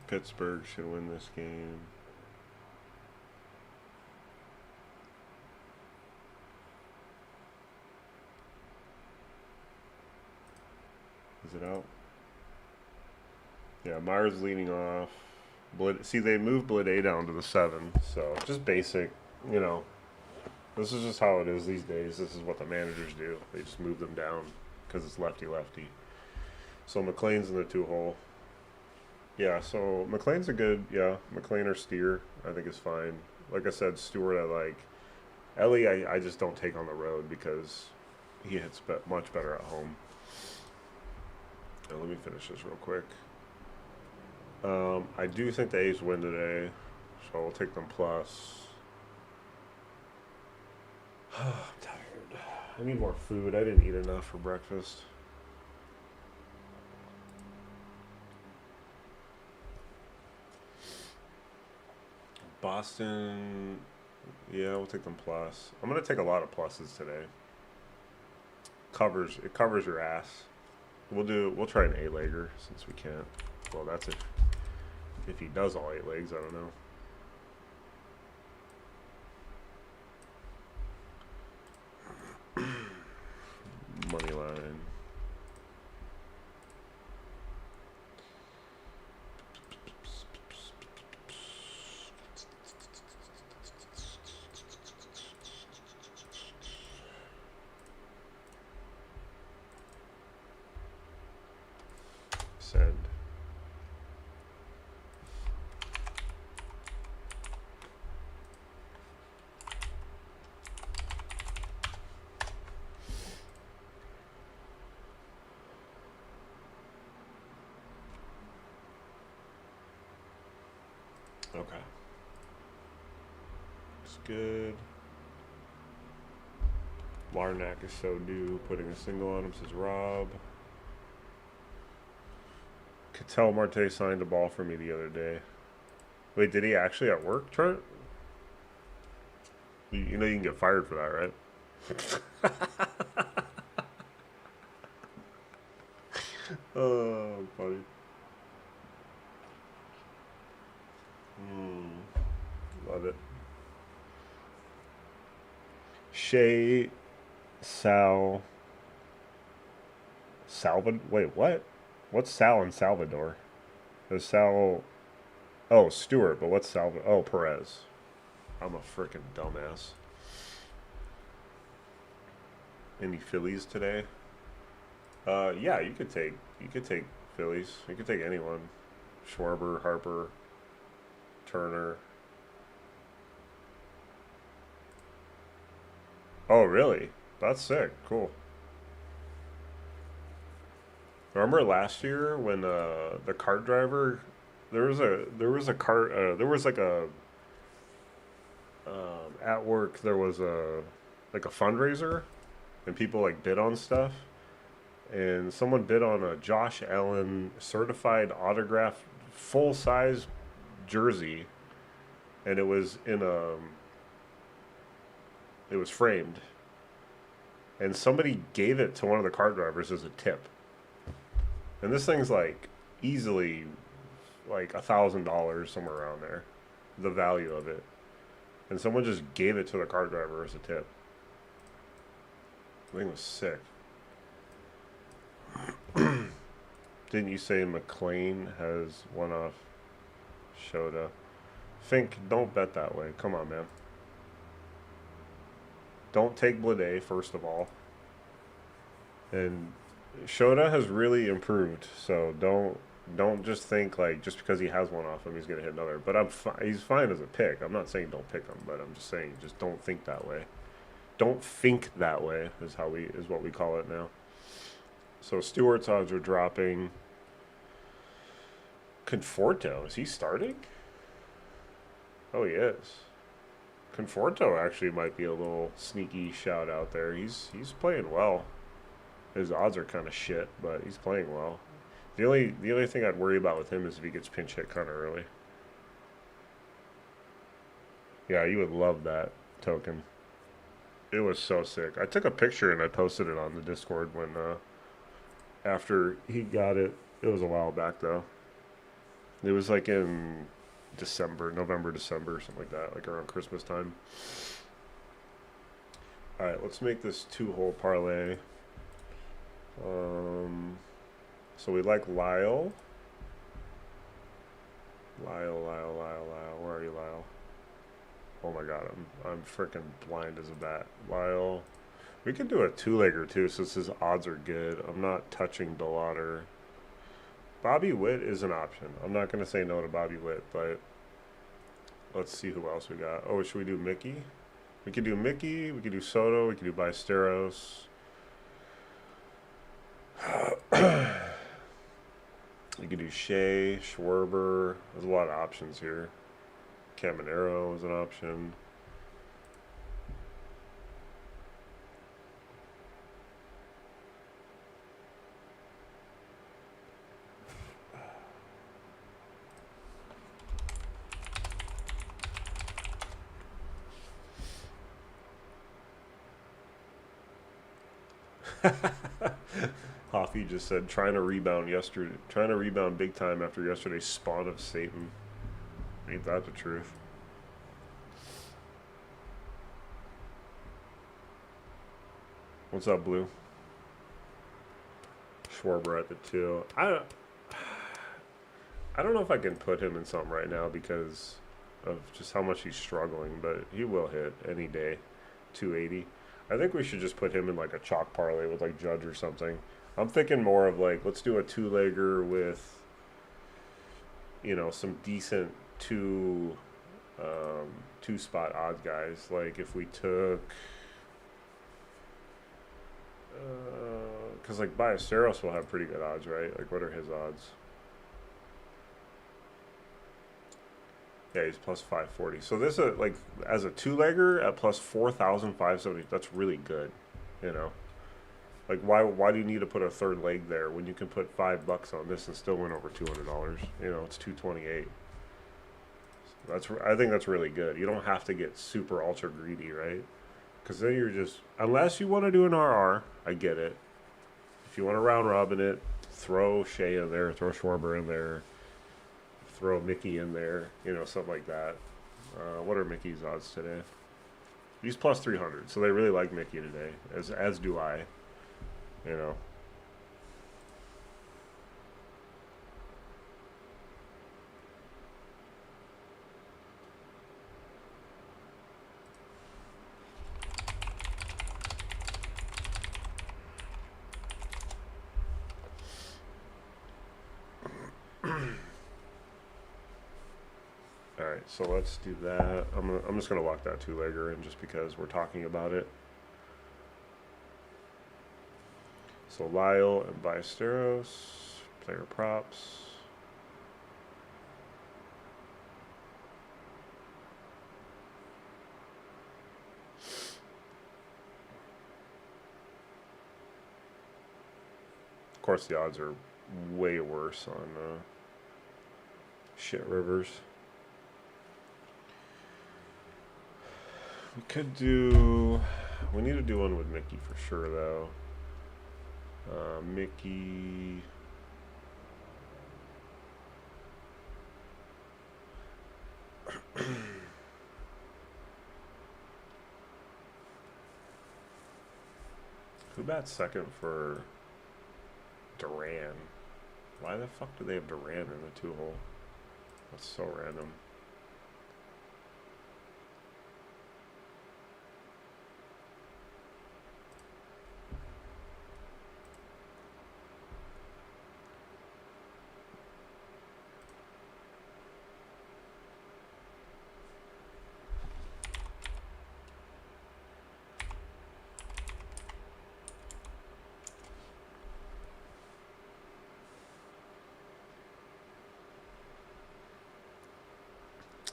Pittsburgh should win this game. Is it out? Yeah, Myers leading off. See, they moved Blade down to the 7, so just basic, you know. This is just how it is these days. This is what the managers do. They just move them down because it's lefty-lefty. So McLean's in the 2-hole. Yeah, so McLean's a good, McLean or Steer, I think is fine. Like I said, Stewart I like. Ellie, I just don't take on the road because he hits much better at home. Now, let me finish this real quick. I do think the A's win today, so I'll take them plus. I'm tired. I need more food. I didn't eat enough for breakfast. Boston, yeah, we'll take them plus. I'm gonna take a lot of pluses today. It covers your ass. We'll try an 8-legger since we can't. Well, that's if he does all 8 legs, I don't know. Money line. Send. Okay. It's good. Larnack is so due. Putting a single on him, says Rob. Ketel Marte signed a ball for me the other day. Wait, did he actually at work, Trent? You know you can get fired for that, right? Oh, funny. Love it. Shay, Sal, Wait, what? What's Sal in Salvador? Is Sal... Oh, Stewart, but what's Salvador? Oh, Perez. I'm a freaking dumbass. Any Phillies today? Yeah, you could take Phillies. You could take anyone. Schwarber, Harper, Turner. Oh, really? That's sick. Cool. Remember last year when the cart driver, there was a cart there was like a at work there was a like a fundraiser and people like bid on stuff and someone bid on a Josh Allen certified autograph full size jersey and it was framed and somebody gave it to one of the cart drivers as a tip. And this thing's like easily like $1,000 somewhere around there, the value of it. And someone just gave it to the car driver as a tip. The thing was sick. Didn't you say McLean has one off Shota? Fink, don't bet that way. Come on, man. Don't take Blade, first of all. And Shota has really improved, so don't just think like just because he has one off him he's gonna hit another. But he's fine as a pick. I'm not saying don't pick him, but I'm just saying just don't think that way. Don't think that way is what we call it now. So Stewart's odds are dropping. Conforto, is he starting? Oh, he is. Conforto actually might be a little sneaky shout out there. He's playing well. His odds are kind of shit, but he's playing well. The only thing I'd worry about with him is if he gets pinch hit kind of early. Yeah, you would love that token. It was so sick. I took a picture and I posted it on the Discord when after he got it. It was a while back though. It was like in November, December, something like that, like around Christmas time. All right, let's make this 2-hole parlay. So we like Lyle. Lyle. Where are you, Lyle? Oh my god, I'm freaking blind as a bat. Lyle. We could do a 2-legger too, since his odds are good. I'm not touching Delauder. Bobby Witt is an option. I'm not going to say no to Bobby Witt, but let's see who else we got. Oh, should we do Mickey? We could do Mickey. We could do Soto. We could do Ballesteros. You could do Shea, Schwarber. There's a lot of options here. Caminero is an option. Hoffy just said trying to rebound big time after yesterday's spawn of Satan. Ain't that the truth? What's up, Blue? Schwarber at the 2. I don't know if I can put him in something right now because of just how much he's struggling, but he will hit any day. 280. I think we should just put him in like a chalk parlay with like Judge or something. I'm thinking more of like, let's do a 2-legger with, some decent two-spot odds guys. Like if we took, because like Ballesteros will have pretty good odds, right? Like what are his odds? Yeah, he's plus 540. So this is like as a 2-legger at plus 4,570. That's really good, Like why do you need to put a third leg there when you can put $5 on this and still win over $200? It's 228. So I think that's really good. You don't have to get super ultra greedy, right? Because then you're just, unless you want to do an RR, I get it. If you want to round robin it, throw Shea in there, throw Schwarber in there, throw Mickey in there, something like that. What are Mickey's odds today? He's plus 300, so they really like Mickey today, as do I. All right, so let's do that. I'm just gonna lock that two-legger in just because we're talking about it. So Lyle and Ballesteros, player props. Of course, the odds are way worse on shit rivers. We could do. We need to do one with Mickey for sure, though. Mickey. Who bats second for Duran? Why the fuck do they have Duran in the 2-hole? That's so random.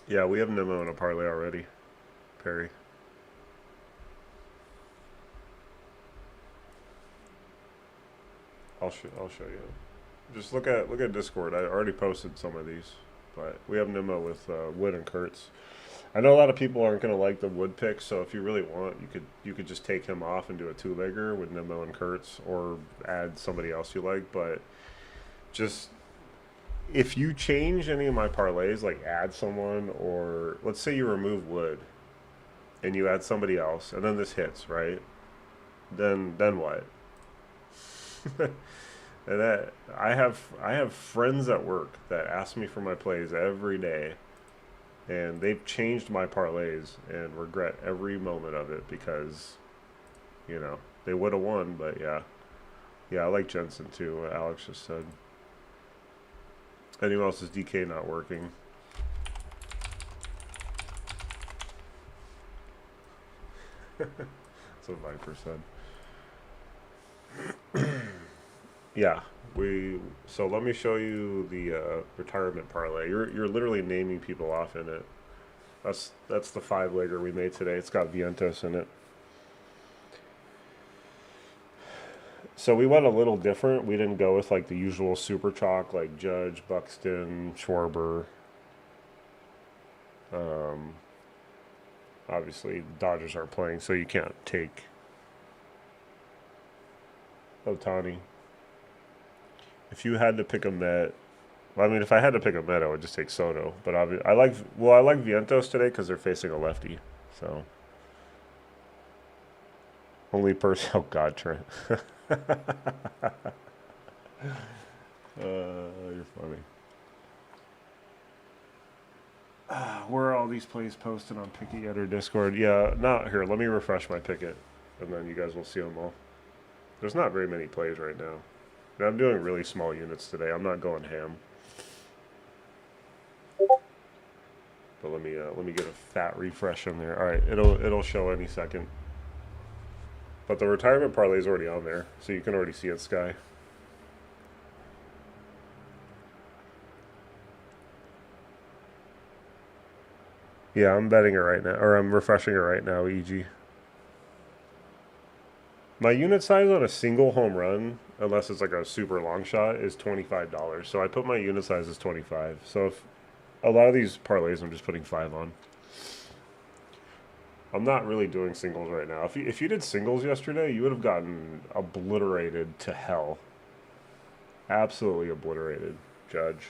Yeah, we have Nemo in a parlay already, Perry. I'll show you. Just look at Discord. I already posted some of these, but we have Nemo with Wood and Kurtz. I know a lot of people aren't gonna like the Wood pick, so if you really want, you could just take him off and do a two-legger with Nemo and Kurtz, or add somebody else you like. But just if you change any of my parlays, like add someone, or let's say you remove Wood and you add somebody else, and then this hits, right? Then what? And that I have friends at work that ask me for my plays every day, and they've changed my parlays and regret every moment of it because, you know, they would have won. But yeah, I like Jensen too. What Alex just said. Anyone else's DK not working? That's what Viper said. Yeah, so let me show you the retirement parlay. You're literally naming people off in it. That's the 5-legger we made today. It's got Vientos in it. So we went a little different. We didn't go with like the usual super chalk like Judge, Buxton, Schwarber. Obviously, the Dodgers aren't playing, so you can't take Ohtani. If you had to pick a Met, well, I mean, if I had to pick a Met, I would just take Soto. But I like Vientos today because they're facing a lefty. So only person. Oh God, Trent. You're funny. Where are all these plays posted on Picket or Discord? Yeah, not here. Let me refresh my Picket, and then you guys will see them all. There's not very many plays right now. And I'm doing really small units today. I'm not going ham. But let me get a fat refresh in there. All right, it'll show any second. But the retirement parlay is already on there, so you can already see it, Sky. Yeah, I'm betting it right now, or I'm refreshing it right now, EG. My unit size on a single home run, unless it's like a super long shot, is $25. So I put my unit size as 25. So if a lot of these parlays, I'm just putting 5 on. I'm not really doing singles right now. If you did singles yesterday, you would have gotten obliterated to hell. Absolutely obliterated, Judge.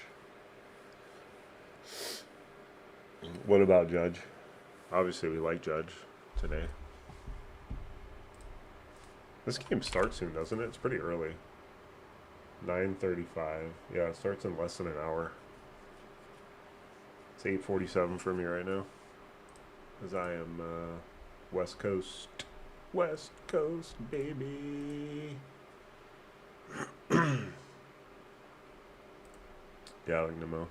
What about Judge? Obviously, we like Judge today. This game starts soon, doesn't it? It's pretty early. 9:35. Yeah, it starts in less than an hour. It's 8:47 for me right now. Because I am West Coast. West Coast, baby. Yeah, I like Nimmo.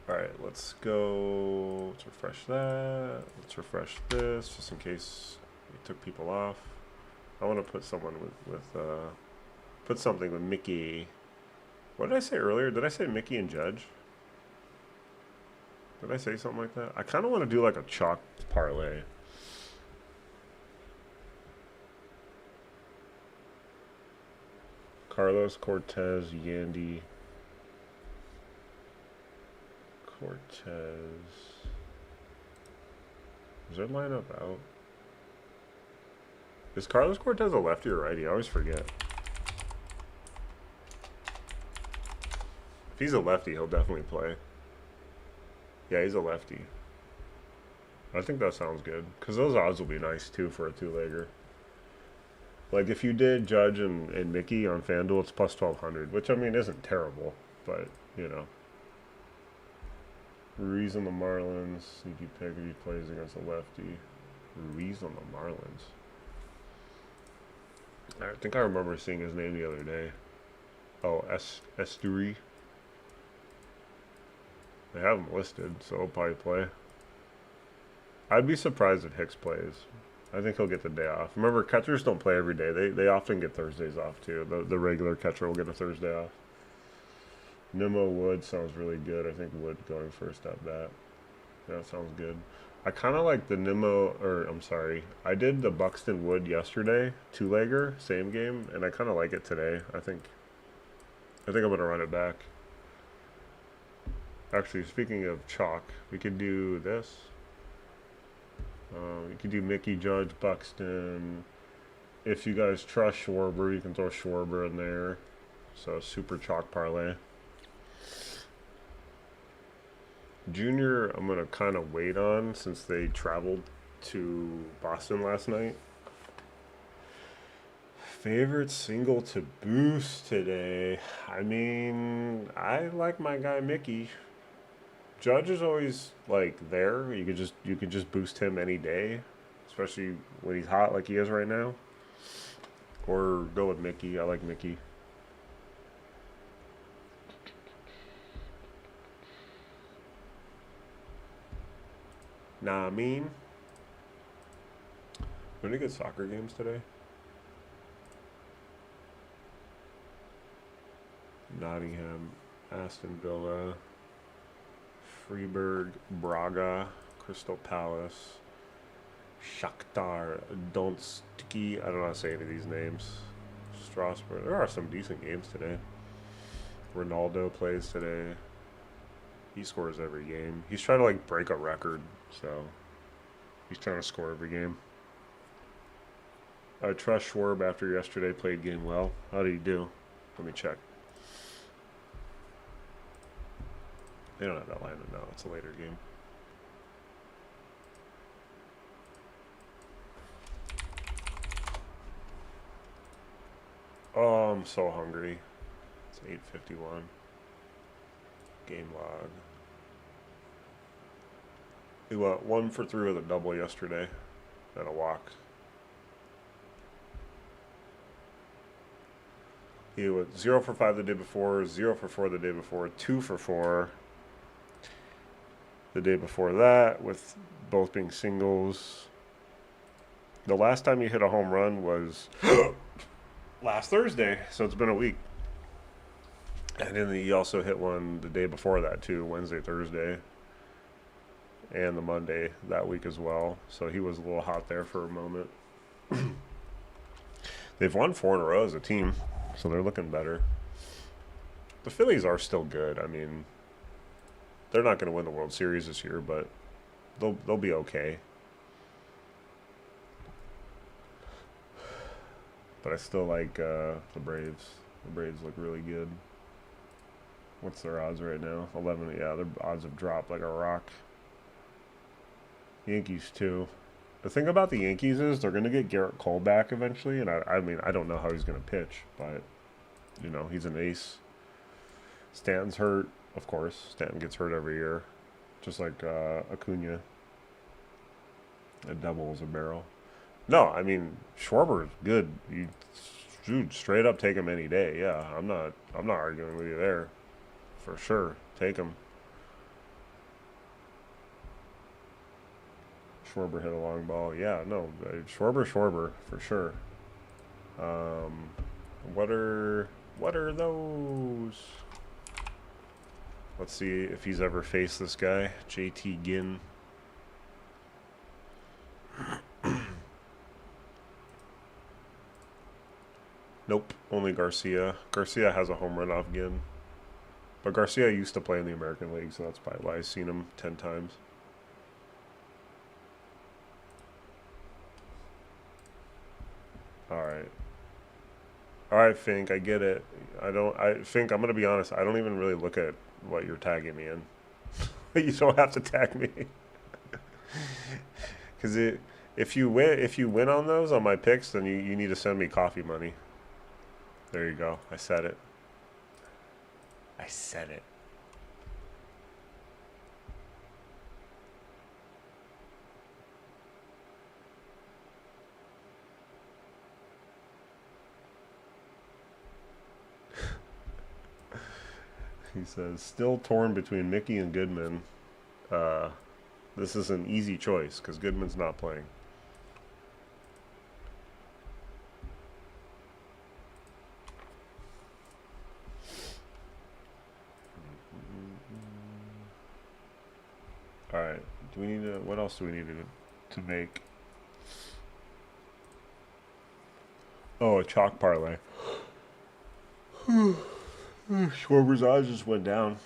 Alright, let's go. Let's refresh that. Let's refresh this, just in case we took people off. I want to put someone put something with Mickey. What did I say earlier? Did I say Mickey and Judge? Did I say something like that? I kind of want to do like a chalk parlay. Carlos, Cortez, Yandy, Cortez. Is their lineup out? Is Carlos Cortez a lefty or righty? I always forget. If he's a lefty, he'll definitely play. Yeah, he's a lefty. I think that sounds good. Because those odds will be nice, too, for a two-legger. Like, if you did Judge and Mickey on FanDuel, it's plus 1,200. Which, I mean, isn't terrible. But, you know. Ruiz on the Marlins. Sneaky pick if he plays against a lefty. Ruiz on the Marlins. I think I remember seeing his name the other day. Oh, Esturi. They have him listed, so he'll probably play. I'd be surprised if Hicks plays. I think he'll get the day off. Remember, catchers don't play every day. They often get Thursdays off, too. The regular catcher will get a Thursday off. Nimmo Wood sounds really good. I think Wood going first at bat. Yeah, that sounds good. I kind of like the Nimmo, or I'm sorry. I did the Buxton Wood yesterday, two-legger, same game, and I kind of like it today. I think I'm going to run it back. Actually, speaking of chalk, we could do this. You could do Mickey, Judge, Buxton. If you guys trust Schwarber, you can throw Schwarber in there. So, super chalk parlay. Junior, I'm going to kind of wait on since they traveled to Boston last night. Favorite single to boost today? I mean, I like my guy Mickey. Judge is always like there. You could just boost him any day, especially when he's hot like he is right now. Or go with Mickey. I like Mickey. Nah, I mean, any good soccer games today? Nottingham, Aston Villa, Freiburg, Braga, Crystal Palace, Shakhtar Donetsk. I don't know how to say any of these names. Strasbourg. There are some decent games today. Ronaldo plays today. He scores every game. He's trying to like break a record, so he's trying to score every game. I trust Schwarb after yesterday played game well. How did he do? Let me check. They don't have that lineup now. It's a later game. Oh, I'm so hungry. It's 8:51. Game log. We went 1 for 3 with a double yesterday and a walk. He went 0 for 5 the day before, 0 for 4 the day before, 2 for 4 the day before that, with both being singles. The last time he hit a home run was last Thursday, so it's been a week. And then he also hit one the day before that too, Wednesday, Thursday, and the Monday that week as well. So he was a little hot there for a moment. They've won 4 in a row as a team, so they're looking better. The Phillies are still good. I mean, they're not going to win the World Series this year, but they'll be okay. But I still like the Braves. The Braves look really good. What's their odds right now? 11. Yeah, their odds have dropped like a rock. Yankees too. The thing about the Yankees is they're going to get Garrett Cole back eventually, and I mean, I don't know how he's going to pitch, but you know, he's an ace. Stanton's hurt, of course. Stanton gets hurt every year, just like Acuna. A double is a barrel. No, I mean, Schwarber is good. Dude, straight up take him any day. Yeah, I'm not arguing with you there. For sure. Take him. Schwarber hit a long ball. Yeah, no. Schwarber, for sure. What are those? Let's see if he's ever faced this guy. JT Ginn. Nope, only Garcia. Garcia has a home run off Ginn. But Garcia used to play in the American League, so that's probably why I've seen him 10 times. Alright. Alright, Fink, I get it. Fink, I'm going to be honest, I don't even really look at what you're tagging me in. You don't have to tag me. Because if you win on those, on my picks, then you need to send me coffee money. There you go. I said it. I said it. He says, still torn between Mickey and Goodman. This is an easy choice because Goodman's not playing. All right. Do we need to? What else do we need to make? Oh, a chalk parlay. Schwarber's odds just went down.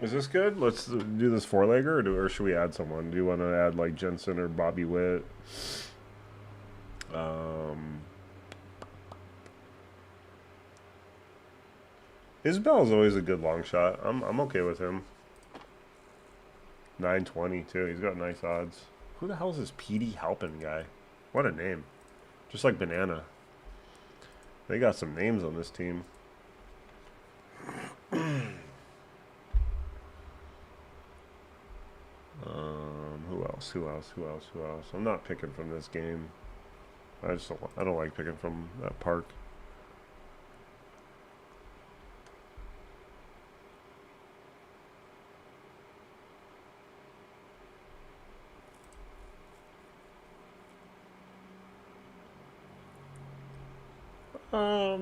Is this good? Let's do this four-legger, or should we add someone? Do you want to add like Jensen or Bobby Witt? Isbell's always a good long shot. I'm okay with him. 920 too. He's got nice odds. Who the hell is this Petey Halpin guy? What a name. Just like Banana. They got some names on this team. Who else? I'm not picking from this game. I don't like picking from that park.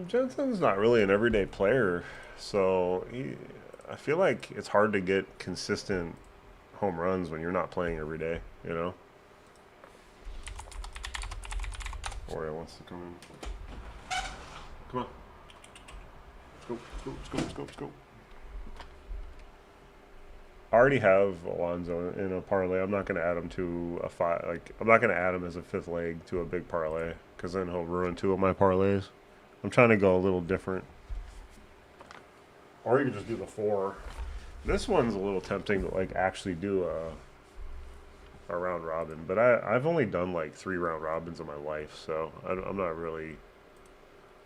Jensen's not really an everyday player, so I feel like it's hard to get consistent home runs when you're not playing every day, you know? Oreo wants to come in. Come on. Let's go. I already have Alonso in a parlay. I'm not going to add him to a five. Like, I'm not going to add him as a fifth leg to a big parlay because then he'll ruin two of my parlays. I'm trying to go a little different. Or you can just do the four. This one's a little tempting to like actually do a round robin, but I've only done like 3 round robins in my life, so I'm not really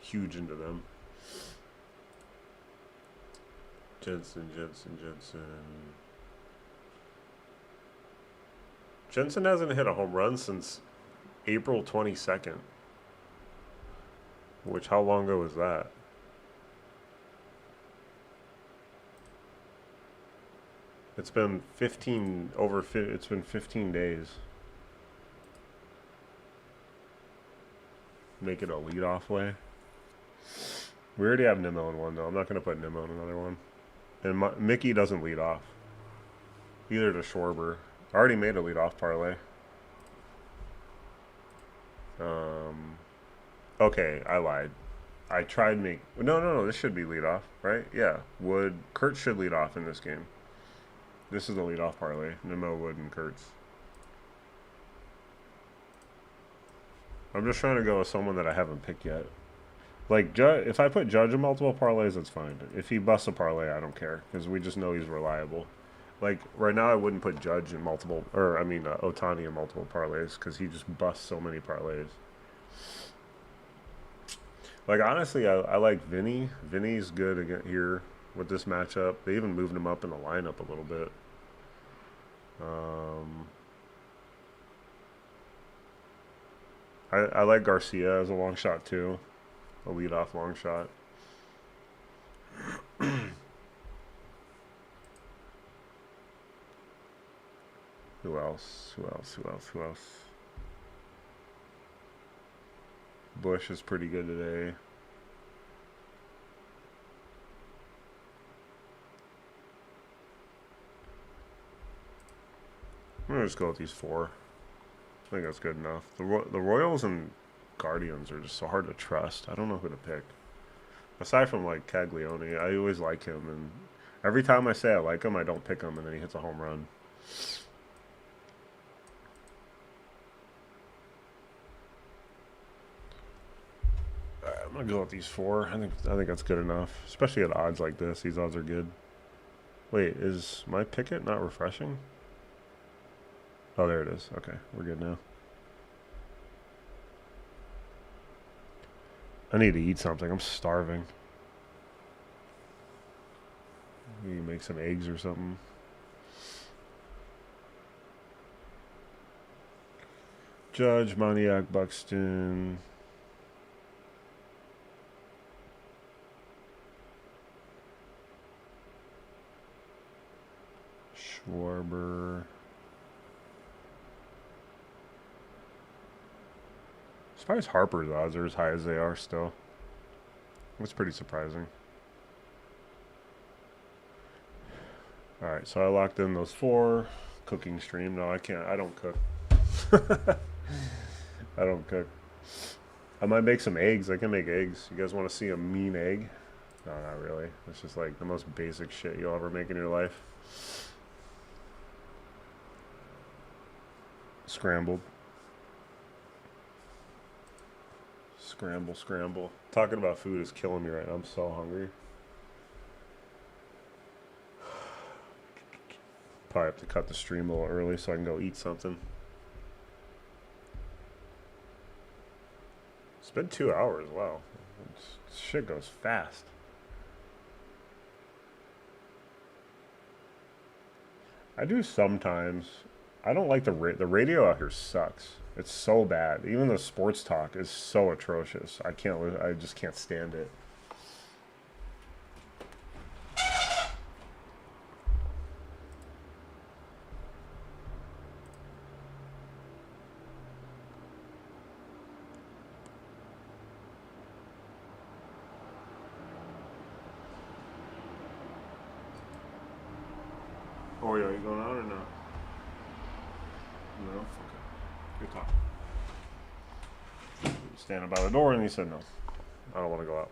huge into them. Jensen. Jensen hasn't hit a home run since April 22nd. Which, how long ago was that? It's been 15 days. Make it a leadoff way. We already have Nimmo in one though. I'm not going to put Nimmo in another one. And Mickey doesn't lead off. Either does Schwarber. I already made a leadoff parlay. Okay, I lied. I tried No, this should be leadoff, right? Yeah. Kurtz should lead off in this game. This is the leadoff parlay. Nimmo, Wood, and Kurtz. I'm just trying to go with someone that I haven't picked yet. Like, if I put Judge in multiple parlays, that's fine. If he busts a parlay, I don't care, because we just know he's reliable. Like, right now I wouldn't put Judge in Otani in multiple parlays, because he just busts so many parlays. Like, honestly, I like Vinny. Vinny's good again here with this matchup. They even moved him up in the lineup a little bit. I like Garcia as a long shot, too. a leadoff long shot. Who else? Who else? Who else? Who else? Bush is pretty good today. I'm gonna just go with these 4. I think that's good enough. The Royals and Guardians are just so hard to trust. I don't know who to pick. Aside from like Caglione, I always like him, and every time I say I like him, I don't pick him, and then he hits a home run. I'm gonna go with these 4. I think that's good enough, especially at odds like this. These odds are good. Wait, is my picket not refreshing? Oh, there it is. Okay, we're good now. I need to eat something. I'm starving. Maybe make some eggs or something. Judge, Moniak, Buxton. Schwarber. As far as Harper's odds are as high as they are still. That's pretty surprising. Alright, so I locked in those 4. Cooking stream. No, I can't. I don't cook. I don't cook. I might make some eggs. I can make eggs. You guys want to see a mean egg? No, not really. It's just like the most basic shit you'll ever make in your life. Scrambled. Scramble. Talking about food is killing me right now. I'm so hungry. Probably have to cut the stream a little early so I can go eat something. It's been 2 hours. Wow. Shit goes fast. I do sometimes. I don't like the radio out here sucks. It's so bad. Even the sports talk is so atrocious. I just can't stand it. Oh, yeah, are you going out or no? No? Okay. Good talk. Standing by the door and he said no. I don't want to go out.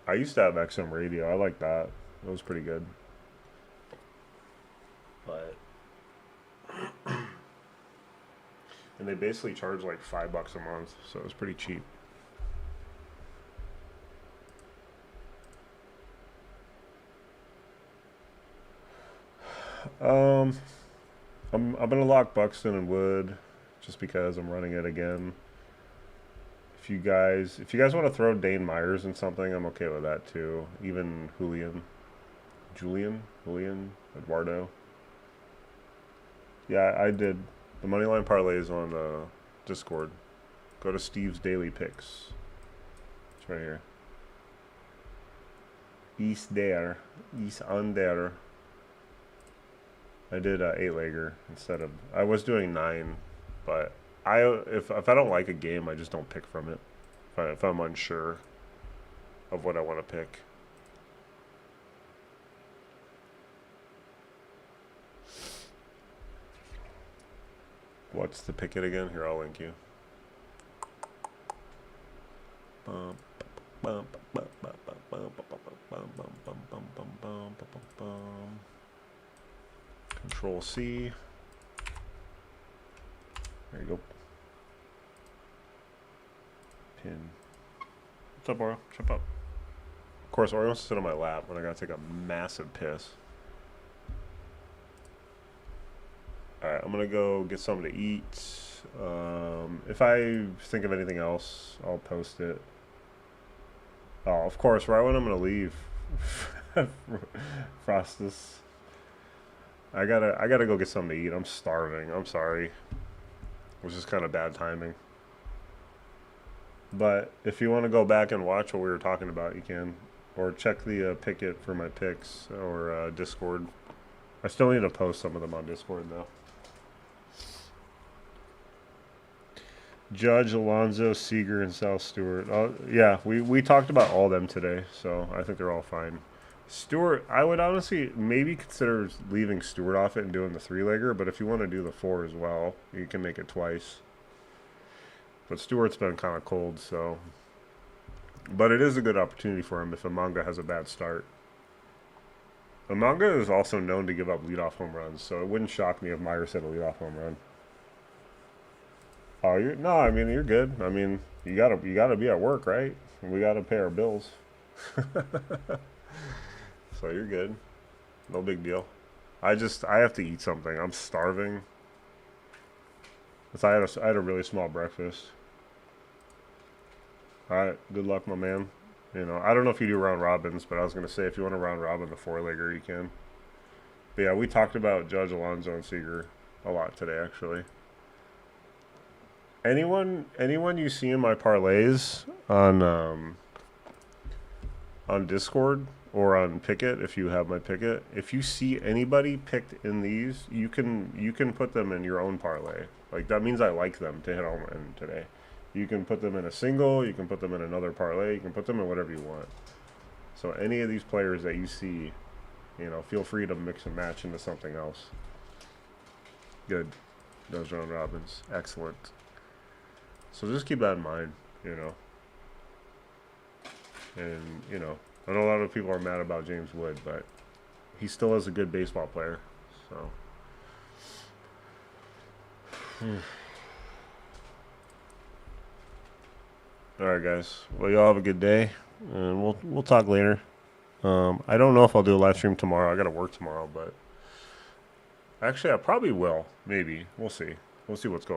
I used to have XM radio. I like that. It was pretty good. But and they basically charge like $5 a month, so it was pretty cheap. I'm gonna lock Buxton and Wood just because I'm running it again. If you guys want to throw Dane Myers in something, I'm okay with that too. Even Julian, Eduardo. Yeah, I did. The Moneyline Parlay is on Discord. Go to Steve's Daily Picks. It's right here. East on there. I did 8-legger instead of. I was doing 9, but if I don't like a game, I just don't pick from it. If I'm unsure of what I want to pick. What's the picket again? Here, I'll link you. Control C. There you go. Pin. What's up, Oro? Jump up. Of course, Oro wants to sit on my lap when I gotta take a massive piss. Alright, I'm gonna go get something to eat. If I think of anything else, I'll post it. Oh, of course, right when I'm gonna leave. Frostus. I gotta go get something to eat. I'm starving. I'm sorry. It was just kind of bad timing. But if you want to go back and watch what we were talking about, you can. Or check the Pickett for my picks or Discord. I still need to post some of them on Discord, though. Judge, Alonzo, Seager, and Sal Stewart. Yeah, we talked about all of them today, so I think they're all fine. Stewart, I would honestly maybe consider leaving Stewart off it and doing the three-legger, but if you want to do the four as well, you can make it twice. But Stewart's been kind of cold, so. But it is a good opportunity for him if Amanga has a bad start. Amanga is also known to give up leadoff home runs, so it wouldn't shock me if Myers hit a leadoff home run. Oh, I mean you're good. I mean you gotta be at work, right? We gotta pay our bills. So you're good. No big deal. I have to eat something. I'm starving. I had a really small breakfast. All right, good luck, my man. You know, I don't know if you do round robins, but I was gonna say if you want to round robin the four-legger, you can. But yeah, we talked about Judge, Alonzo, and Seager a lot today, actually. Anyone you see in my parlays on Discord or on Pickett, if you have my Pickett, if you see anybody picked in these, you can put them in your own parlay. Like that means I like them to hit home run today. You can put them in a single, you can put them in another parlay, you can put them in whatever you want. So any of these players that you see, you know, feel free to mix and match into something else. Good. Those round robins. Excellent. So just keep that in mind, you know. And, you know, I know a lot of people are mad about James Wood, but he still is a good baseball player. So. All right, guys. Well, y'all have a good day, and we'll talk later. I don't know if I'll do a live stream tomorrow. I got to work tomorrow, but actually, I probably will. Maybe we'll see. We'll see what's going on.